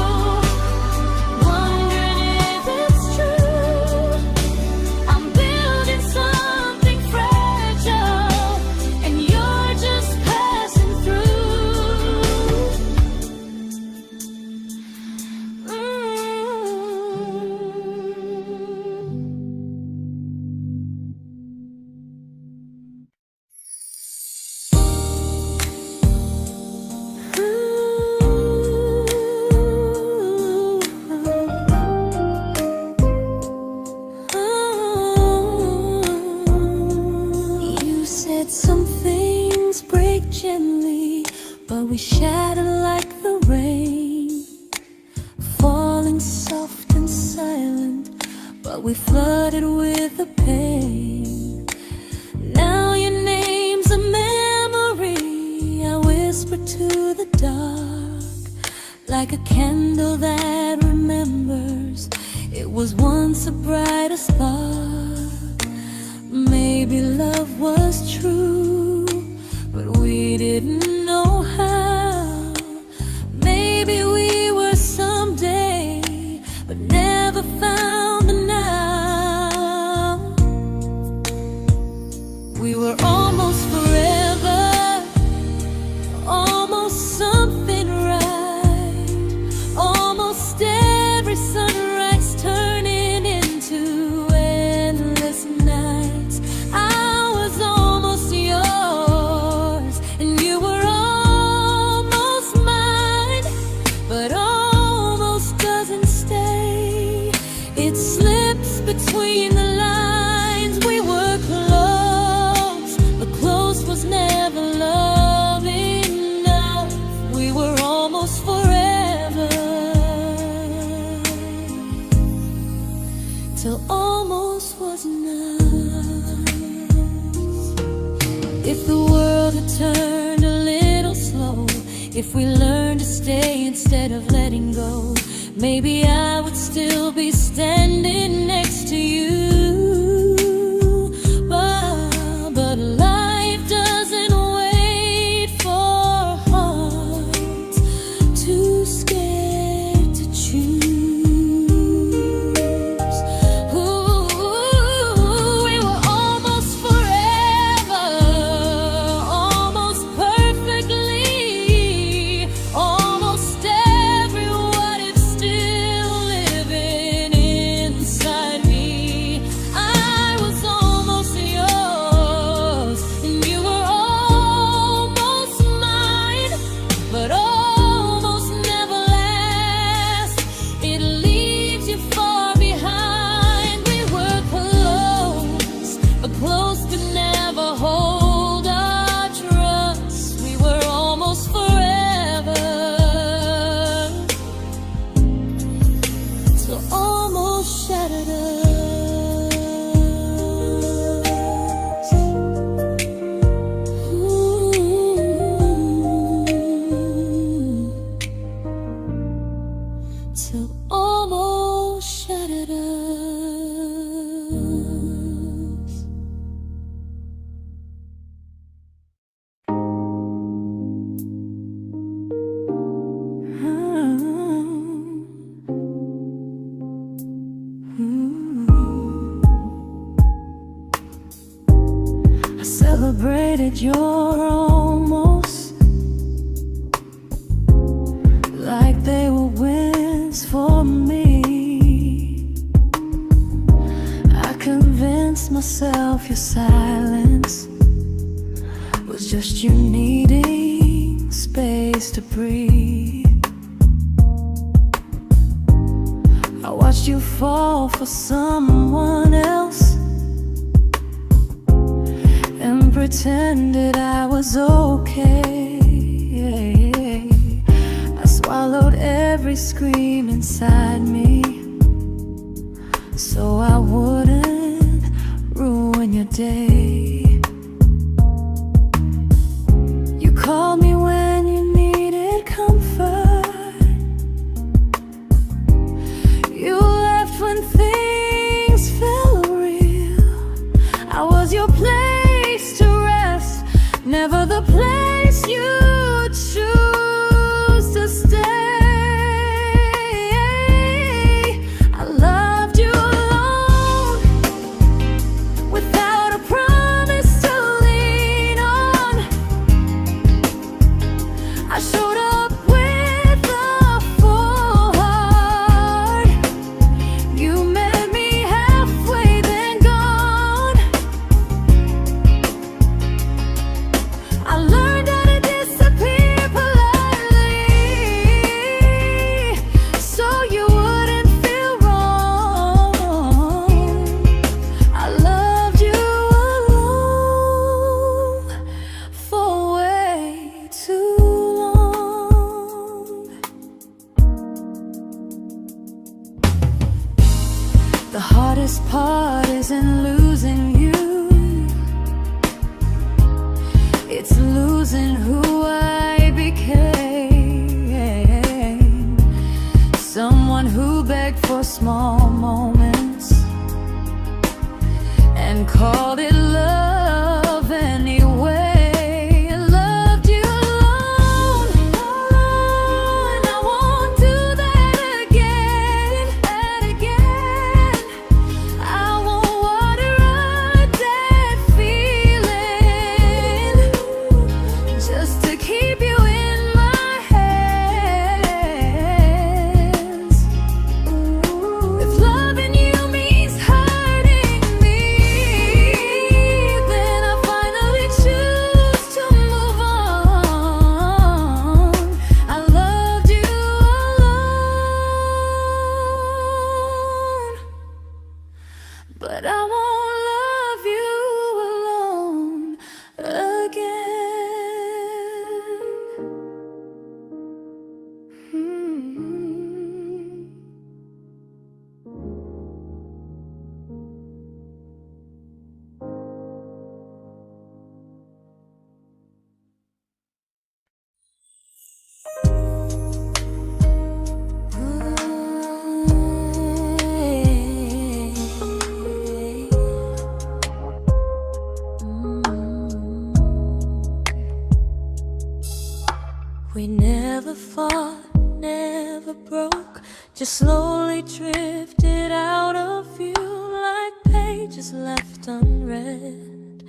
wondering if it's true. I'm building something fragile, and you're just passing through. You said some things break gently, but we shatter like the rain, falling soft and silent, but we flooded with the pain. Now your name's a memory I whisper to the dark, like a candle that remembers it was once a brighter spark. Maybe love was true, but we didn't know how. Maybe we were someday, but never found the now. We were almost forever, almost something right, almost every sunrise turning into endless nights. I was almost yours, and you were almost mine, but almost doesn't stay. It slips between the lines. We were close, but close was never love enough. We were almost forever, till almost was enough. If the world had turned a little slow, if we learned to stay instead of letting go, maybe I would still be standing next to you. But life doesn't wait. celebrated your almost like they were wins for me. I convinced myself your silence was just you needing space to breathe. I watched you fall for someone else and pretended I was okay. I swallowed every scream inside me so I wouldn't ruin your day. You called me when you needed comfort. You left when things felt real. I was your place to rest, never the place you choose to stay. I loved you alone, without a promise to lean on. I showed up with a full heart. You met me halfway, then gone. I learned how to disappear politely, so you wouldn't feel wrong. I loved you alone for way too long. The hardest part isn't losing you, it's losing who I became. Someone who begged for small moments and called it love anyway. I loved you alone, and I won't do that again. I won't water a dead feeling just to keep you in my hands. If loving you means hurting me, then I finally choose to move on. I loved you alone, but I won't love you alone again. We never fought, never broke, just slowly drifted out of view like pages left unread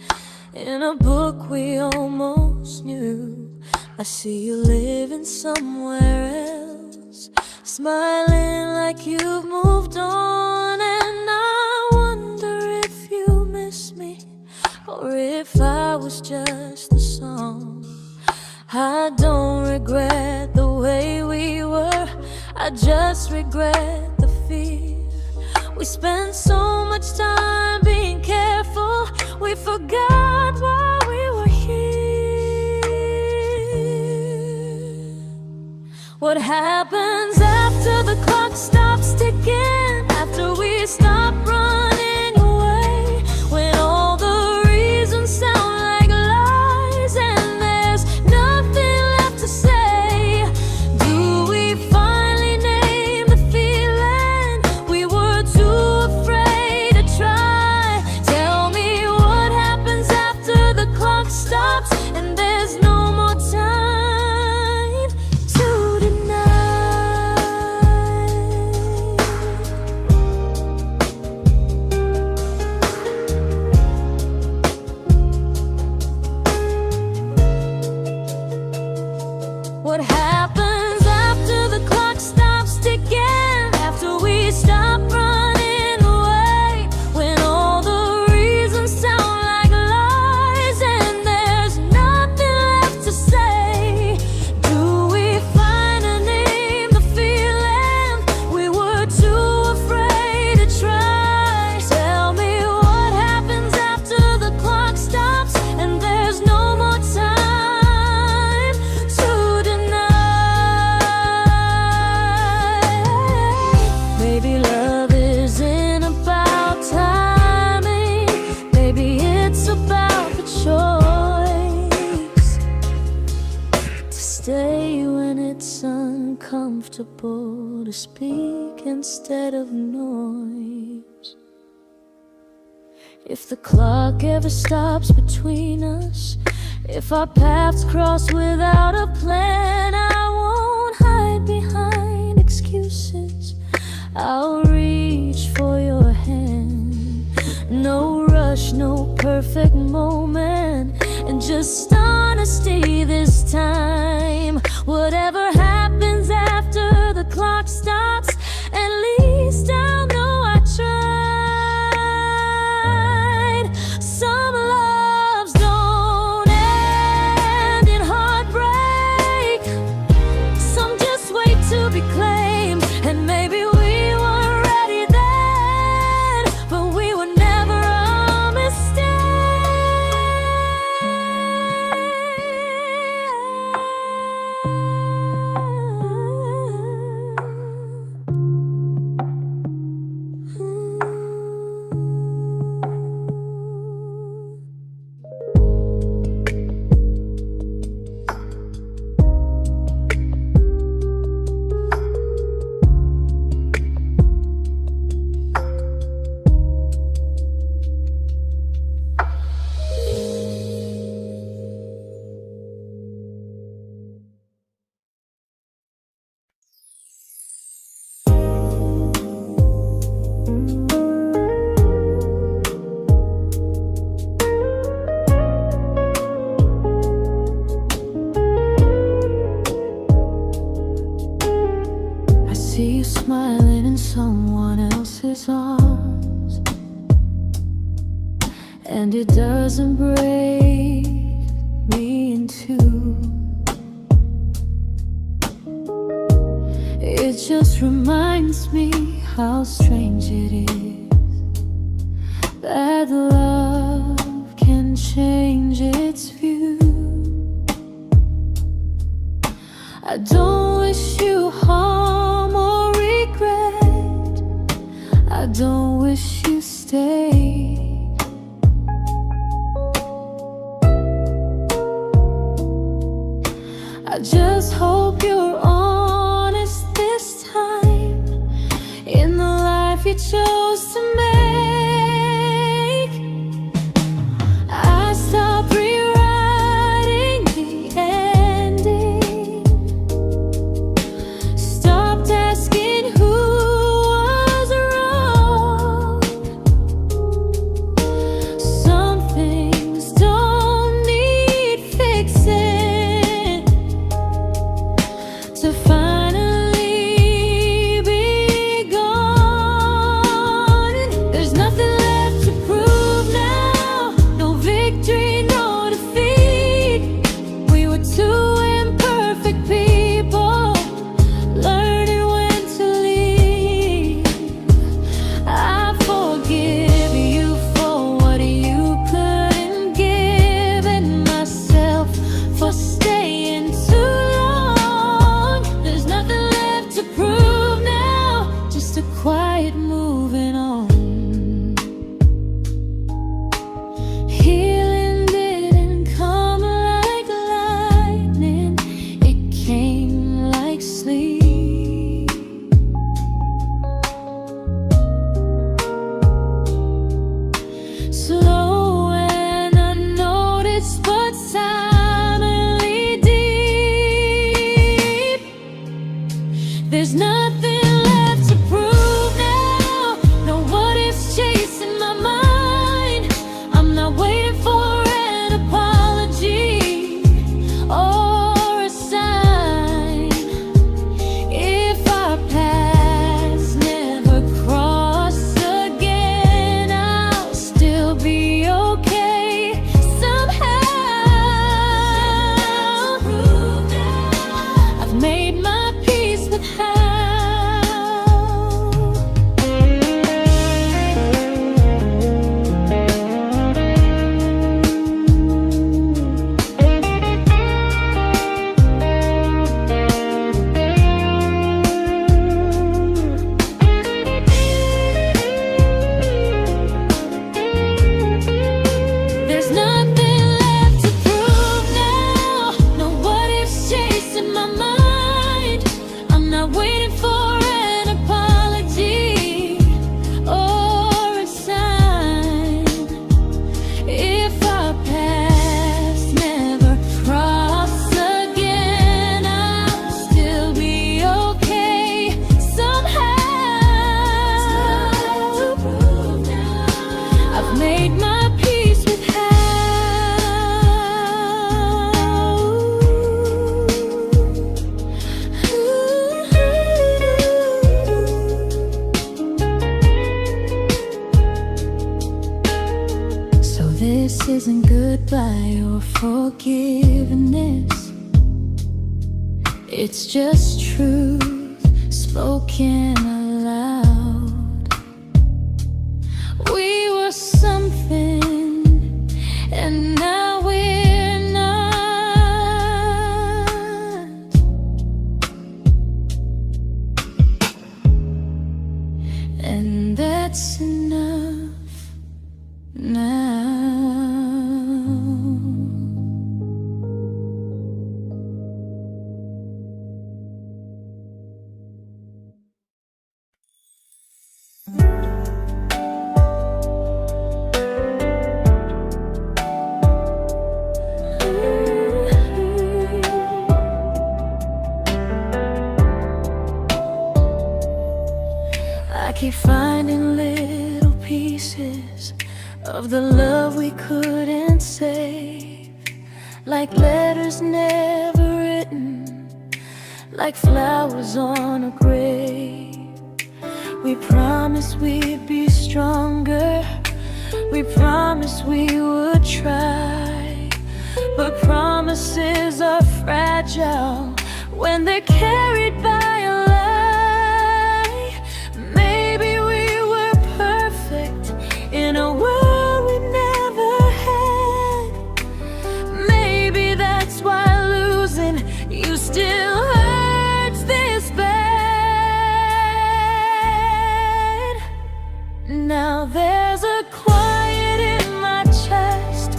in a book we almost knew. I see you living somewhere else, smiling like you've moved on, and I wonder if you miss me or if I was just the song. I don't regret the way we were, I just regret the fear. We spent so much time being careful, we forgot why we were here. What happens after the clock stops ticking, after we stop running away, when all the reasons sound like lies and there's nothing left to say? Do we finally name the feeling we were too afraid to try? Tell me what happens after the clock stops and there's no more time to deny. uncomfortable to speak instead of noise. If the clock ever stops between us, if our paths cross without a plan, I won't hide behind excuses. I'll reach for your hand. No rush, no perfect moment, and just honesty this time. Whatever happens after the clock stops, at least I'll know I tried. Some loves don't end in heartbreak, some just wait to be claimed. And maybe we weren't ready then, but we were never a mistake. I see you smiling in someone else's arms, and it doesn't break me in two. It just reminds me how strange it is that love can change its view. I don't wish you harm or regret, I don't wish you stay. I just hope you're honest this time in the life you chose to make. I stopped rewriting the ending, stopped asking who was wrong. made my peace with hell. So this isn't goodbye or forgiveness, it's just truth spoken aloud. We were something, and now we're not. And that's enough now. I keep finding little pieces of the love we couldn't save, like letters never written, like flowers on a grave. We promised we'd be stronger, we promised we would try, but promises are fragile when they're carried by a lie. Maybe we were perfect in a world we never had. Maybe that's why losing you still hurts this bad. Now there's a quiet in my chest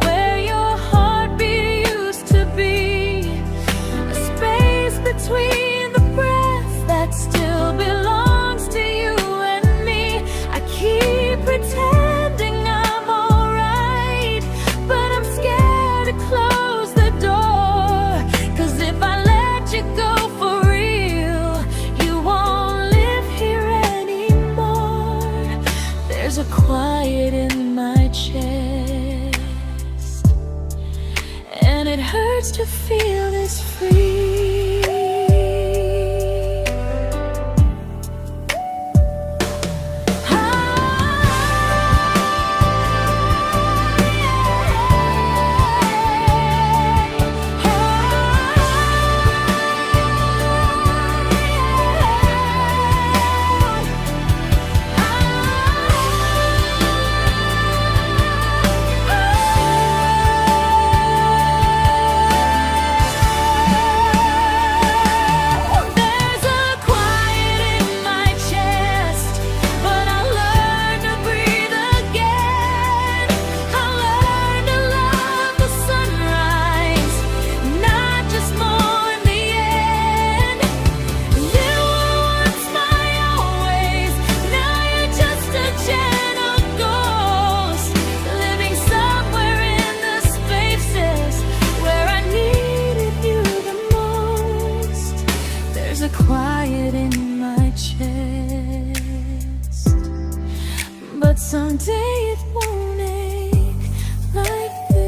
where your heartbeat used to be, a space between the breaths that still belongs to you and me. I keep pretending I'm alright, but I'm scared to close the door, 'cause if I let you go for real, you won't live here anymore. There's a quiet in my chest, and it hurts to feel this free. Quiet in my chest, but someday it won't ache like this.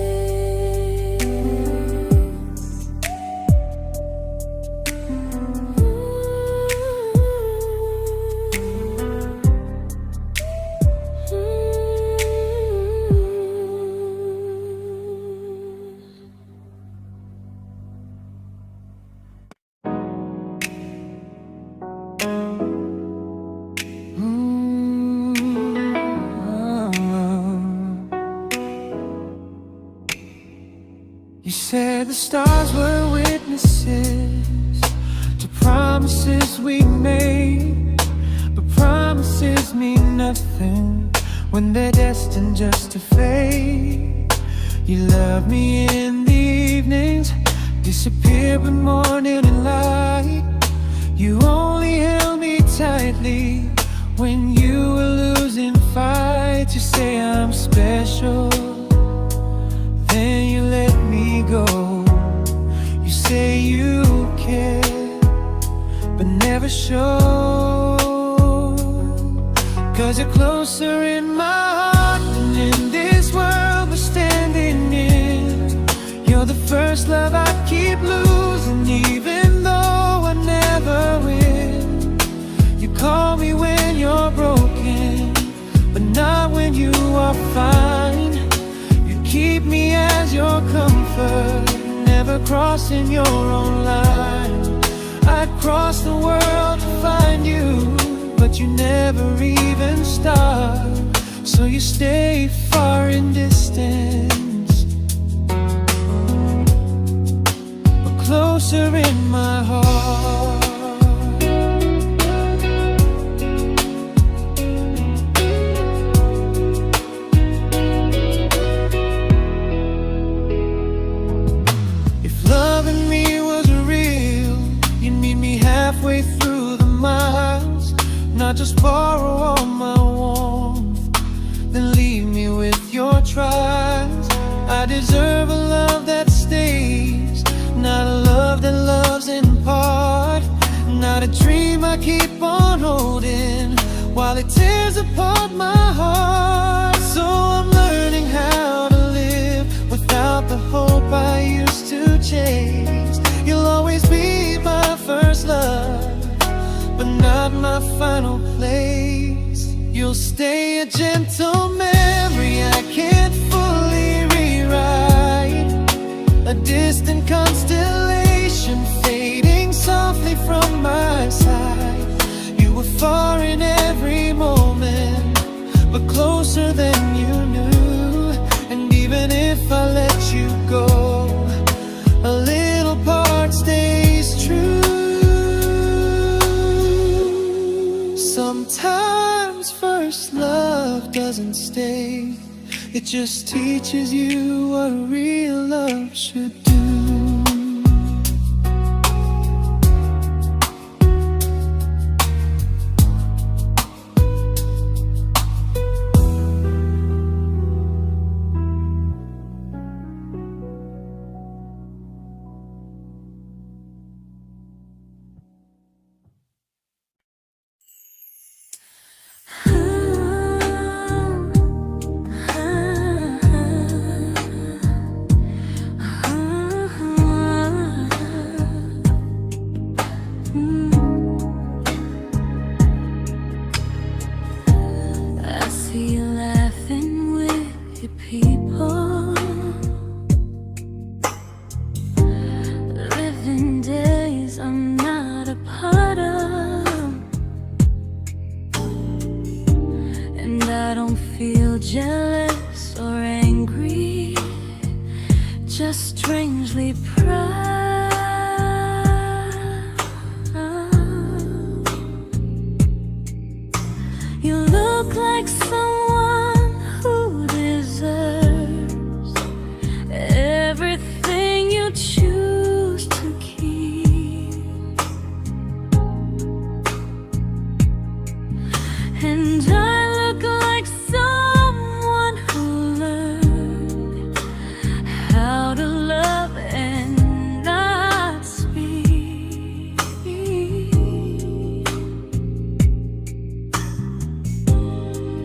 You said the stars were witnesses to promises we made, but promises mean nothing when they're destined just to fade. You love me in the evenings, disappear when morning and light. You only held me tightly when you were losing fights. You say I'm special, then you let me go. You say you care, but never show, 'cause you're closer in my heart than effort, never crossing your own line. I'd cross the world to find you, but you never even start. So you stay far in distance, but closer in my heart. Halfway through the miles, not just borrow all my warmth, then leave me with your trials. I deserve a love that stays, not a love that loves in part, not a dream I keep on holding while it tears apart my heart. So I'm learning how to live without the hope I used to chase. You'll always be my first love, but not my final place. You'll stay a gentle memory I can't fully rewrite, a distant constellation fading softly from my side. You were far in every moment, but closer than you knew. And even if I let you go, a little part stays true. Sometimes first love doesn't stay, it just teaches you what real love should do. Jealous or angry, just strangely proud. You look like someone who deserves everything you choose to keep. And I look like someone who learned how to love and not speak.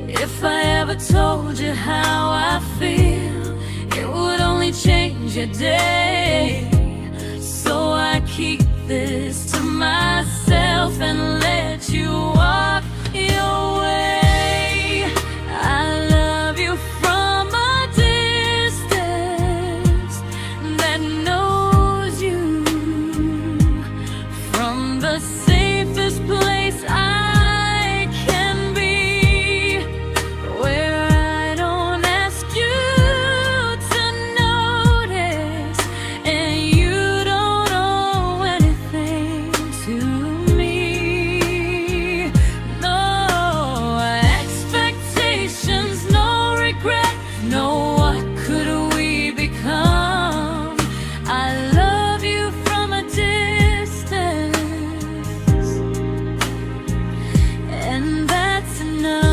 If I ever told you how I feel, it would only change your day. So I keep this to myself and let you walk your way. I love you from a distance that knows you, from the safest place I can be, where I don't ask you to notice and you don't owe anything to me. No expectations, no regret, no what could we become. I love you from a distance, and that's enough.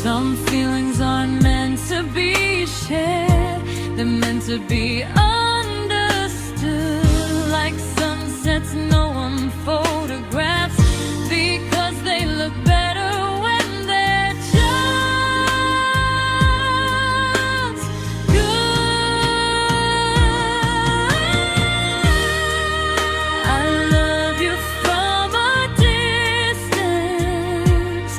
Some feelings aren't meant to be shared, they're meant to be understood. Like sunsets no one photographs, because they look better when they're just good. I love you from a distance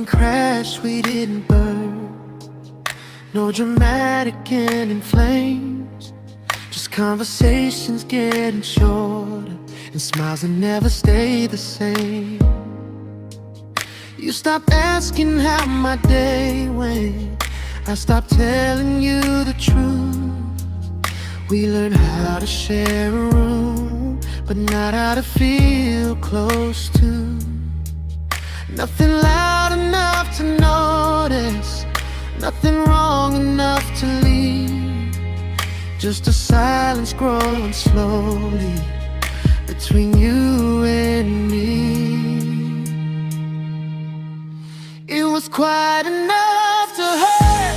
didn't crash, we didn't burn. No dramatic end in flames, just conversations getting shorter and smiles that never stay the same. You stopped asking how my day went, I stopped telling you the truth. We learned how to share a room, but not how to feel close to. Nothing loud enough to notice, nothing wrong enough to leave. Just a silence growing slowly between you and me. It was quite enough to hurt,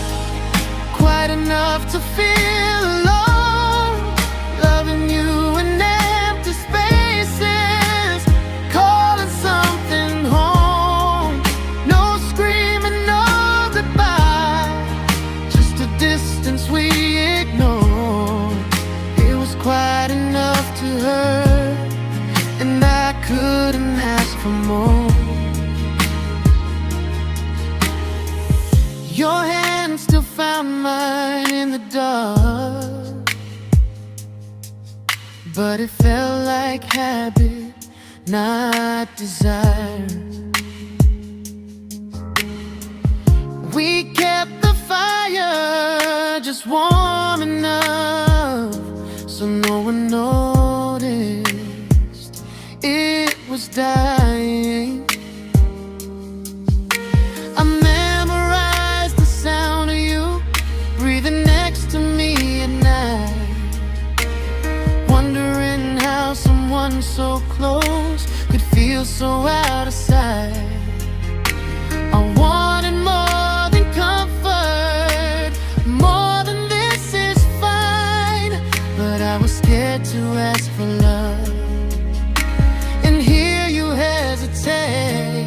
quite enough to feel alone. Loving you in empty spaces, calling something home. No screaming, no goodbye, just a distance we ignored. It was quite enough to hurt, and I couldn't ask for more. Your hand still found mine in the dark, but it felt like habit, not desire. We kept the fire just warm enough so no one noticed it was dying. I memorized the sound of you breathing next to me at night, wondering how someone so close could feel so out of sight. I wanted more than comfort, more than this is fine, but I was scared to ask for love and hear you hesitate.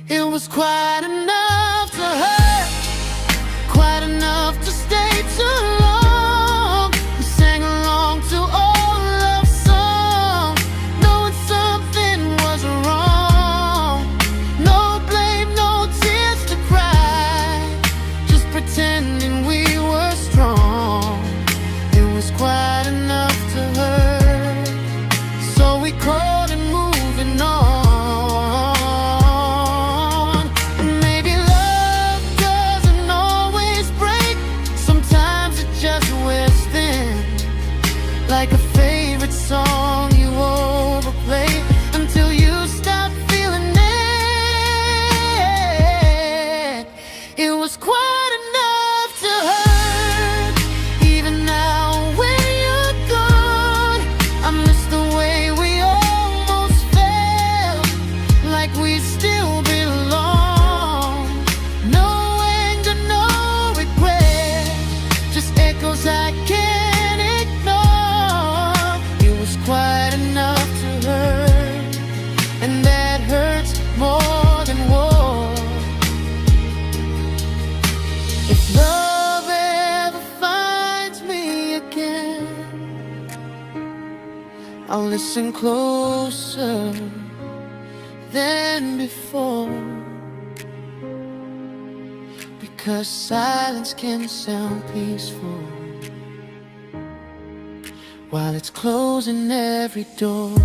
It was quite enough to hurt, quite enough to stay too long. We sang along to old love songs, knowing something was wrong. No blame, no tears to cry, just pretending we were strong. It was quite enough to hurt, so we crawled and moving on. Like a favorite song you overplay until you stop feeling it. It was quite enough to hurt. Even now when you're gone, I miss the way we almost felt, like we still belong. No anger, no regret, just echoes I can't ignore. It was quite enough to hurt, and that hurts more than war. If love ever finds me again, I'll listen closer than before, because silence can sound peaceful while it's closing every door.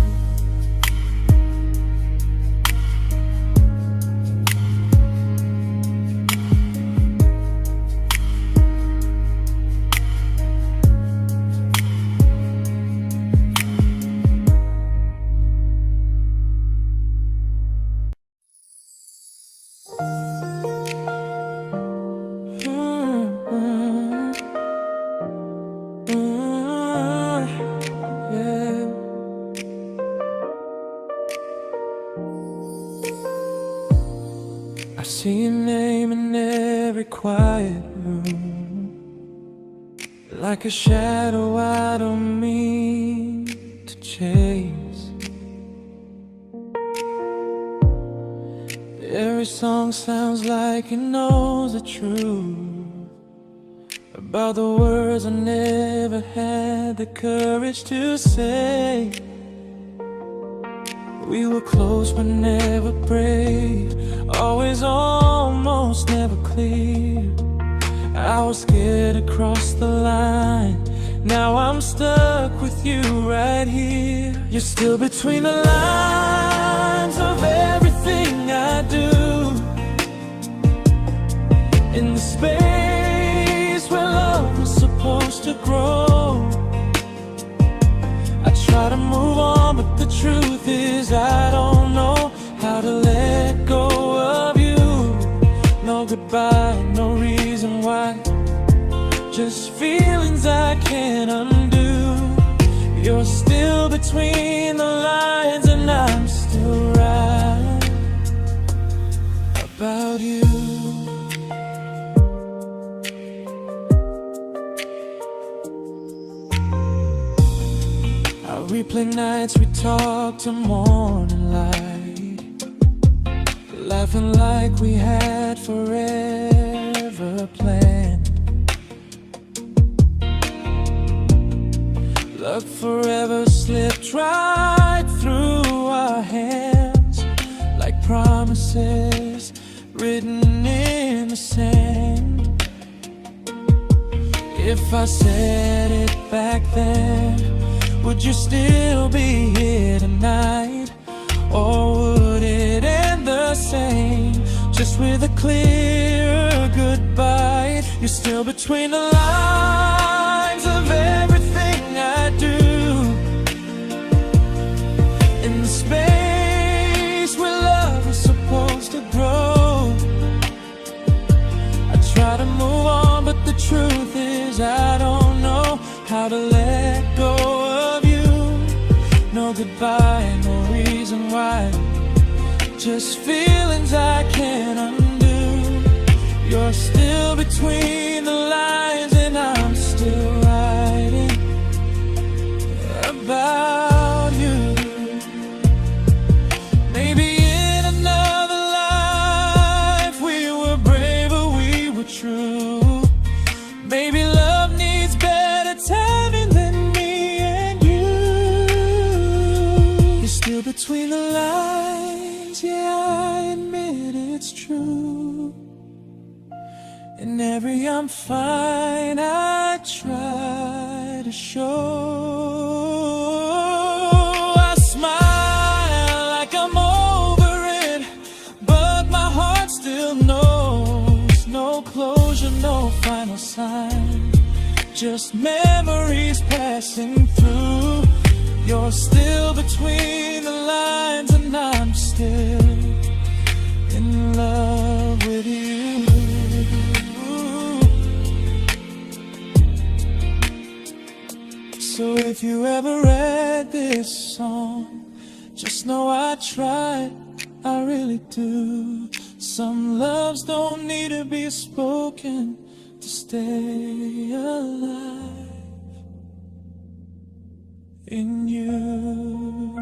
I see your name in every quiet room, like a shadow I don't mean to chase. Every song sounds like it knows the truth about the words I never had the courage to say. We were close but never brave, always almost, never clear. I was scared to cross the line, now I'm stuck with you right here. You're still between the lines of everything I do, in the space where love was supposed to grow. I try to move on, but the truth is I don't know how to let go of you. No goodbye, no reason why, just feelings I can't undo. You're still between the lines and I'm still right about you. I replay nights we talk till morning light, laughing like we had forever planned. Luck forever slipped right through our hands, like promises written in the sand. If I said it back then, would you still be here tonight? Or would it end the same, just with a clear goodbye? You're still between the lines of everything I do, in the space where love is supposed to grow. I try to move on, but the truth is I don't know how to let go of you. No goodbye, no reason why, just feelings I can't undo. You're still between the lines and I'm still writing about you. Maybe in another life we were braver, we were true. Maybe love needs better timing than me and you. You're still between the lines, yeah, I admit it's true. In every I'm fine I try to show. I smile like I'm over it, but my heart still knows. No closure, no final sign, just memories passing through. You're still between the lines and I'm still in love with you. So if you ever read this song, just know I tried, I really do. Some loves don't need to be spoken to stay alive in you.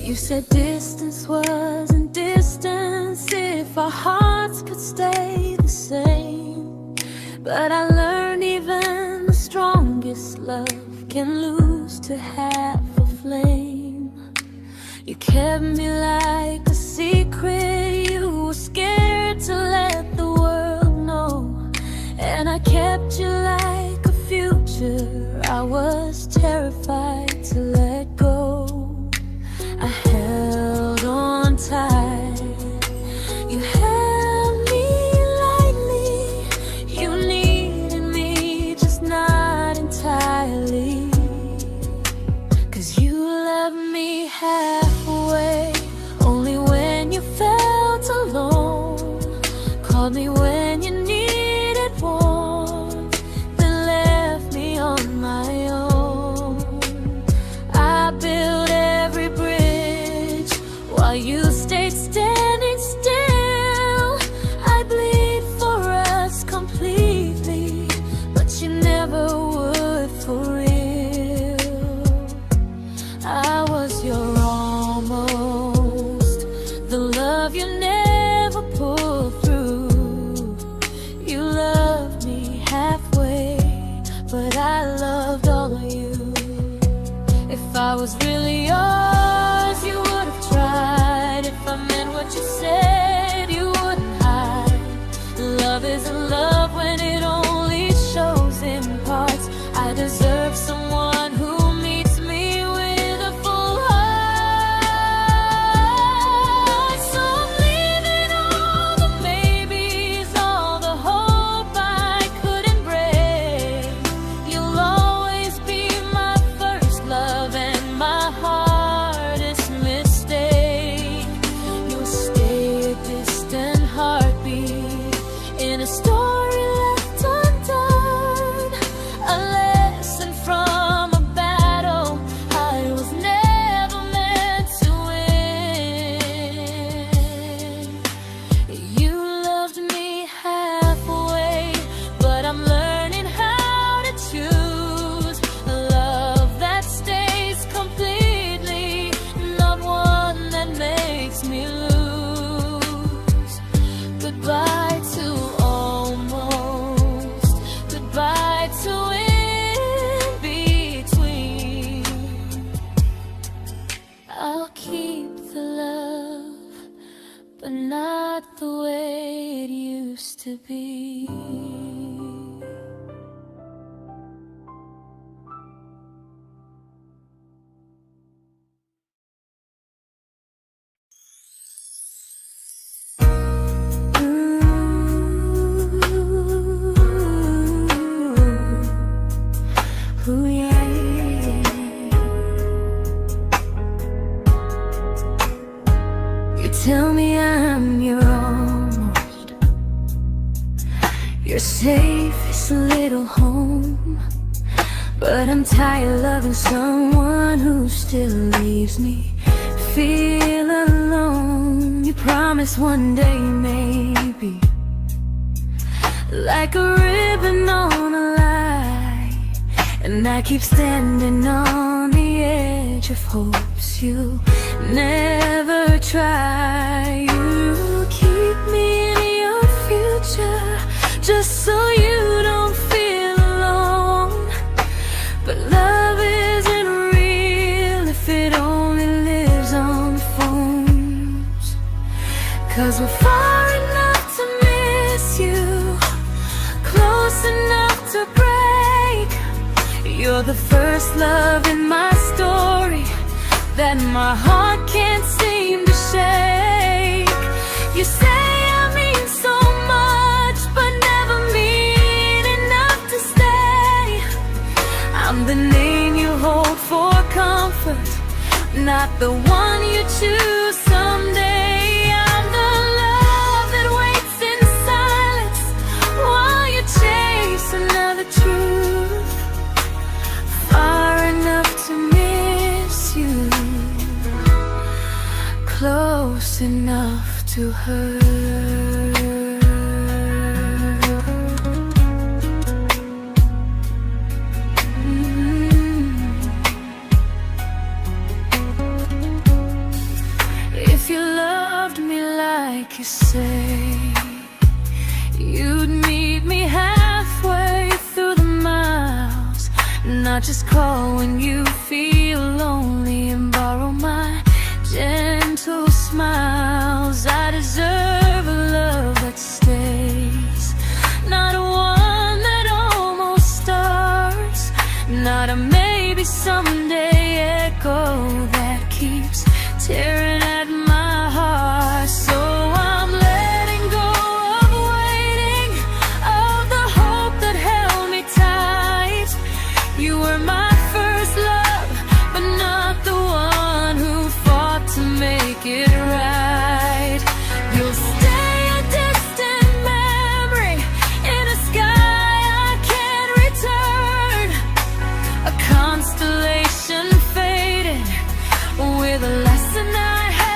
You said distance wasn't distance if our hearts could stay the same. But I learned even the strongest love can lose to half a flame. You kept me like a secret, you were scared to let the world know. And I kept you like a future, I was terrified to let go. I held on tight, you held me lightly. You needed me, just not entirely. 'Cause you loved me halfway, only when you felt alone. Called me when you needed warmth, then left me on my own. I while you stayed standing still. I bleed for us completely, but you never would for real. I was your almost, the love you never pulled through. You loved me halfway, but I loved all of you. If I was really yours, you would have tried. If I meant what you said, you wouldn't hide. Love isn't love when it only shows in parts. I deserve someone who meets me with a full heart. So I'm leaving all the maybes, all the hope I couldn't break. You'll always be my first love and my hardest mistake. You'll stay a distant heartbeat in a story left undone, a lesson from a battle I was never meant to win. You loved me halfway, but I'm learning how to choose a love that stays completely, not one that makes me lose. Goodbye to almost, goodbye to in between. I'll keep the love, but not the way it used to be. Ooh, yeah, yeah. You tell me I'm your almost, your safest little home, but I'm tired loving someone who still leaves me feel alone. You promise one day maybe, like a ribbon on a line, and I keep standing on the edge of hopes you never try. You keep me in your future just so you don't feel alone. But love isn't real if it only lives on phones. 'Cause we're far enough to miss you, close enough to break. You're the first love in my story that my heart can't seem to shake. You say I mean so much, but never mean enough to stay. I'm the name you hold for comfort, not the one you choose someday. I'm the love that waits in silence while you chase another truth. Far enough to miss you, close enough to hurt. If you loved me like you say, you'd meet me halfway through the miles, not just call when you feel lonely and borrow my gentle smiles. I deserve a love that stays, not one that almost starts, not a maybe someday echo that keeps tearing at my heart. So I'm letting go of waiting, of the hope that held me tight. You were my first love, but not the one who fought to make it right. You'll stay a distant memory in a sky I can't return, a constellation faded with a lesson I had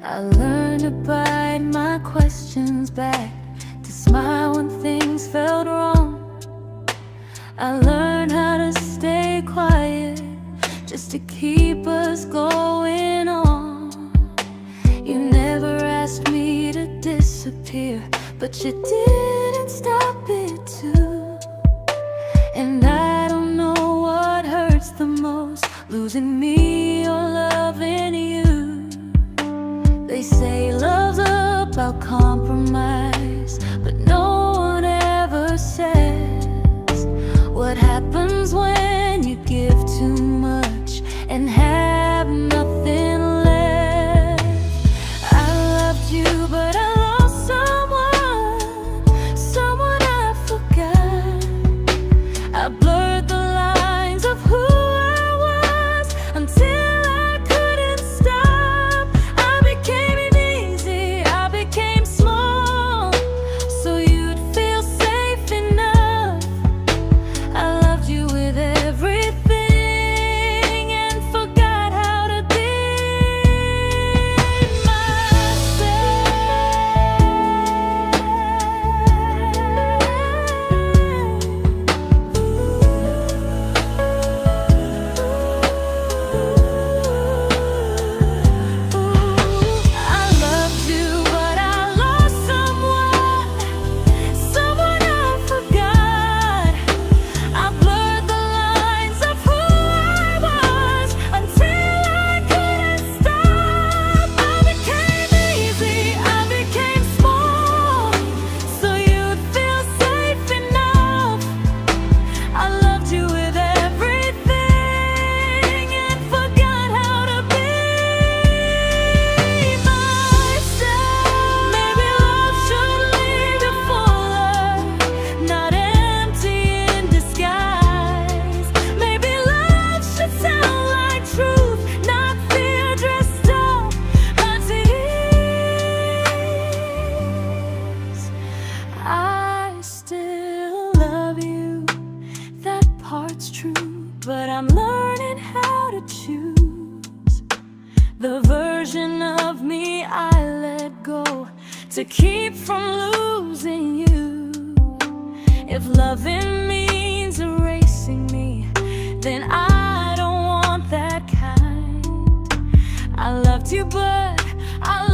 I learned to bite my questions back, to smile when things felt wrong. I learned how to stay quiet, just to keep us going on. You never asked me to disappear, but you didn't stop it too. And I don't know what hurts the most, losing me or loving you. They say love's about compromise, but no one ever says what happens when you give too much and have nothing left. I loved you, but I lost someone I forgot. I blurred the lines of who I was until I couldn't stop. I became easy, I became small, so you'd feel safe enough. I loved you with everything and forgot how to be but I'm learning how to choose the version of me I let go to keep from losing you. If loving means erasing me, then I don't want that kind. I loved you, but I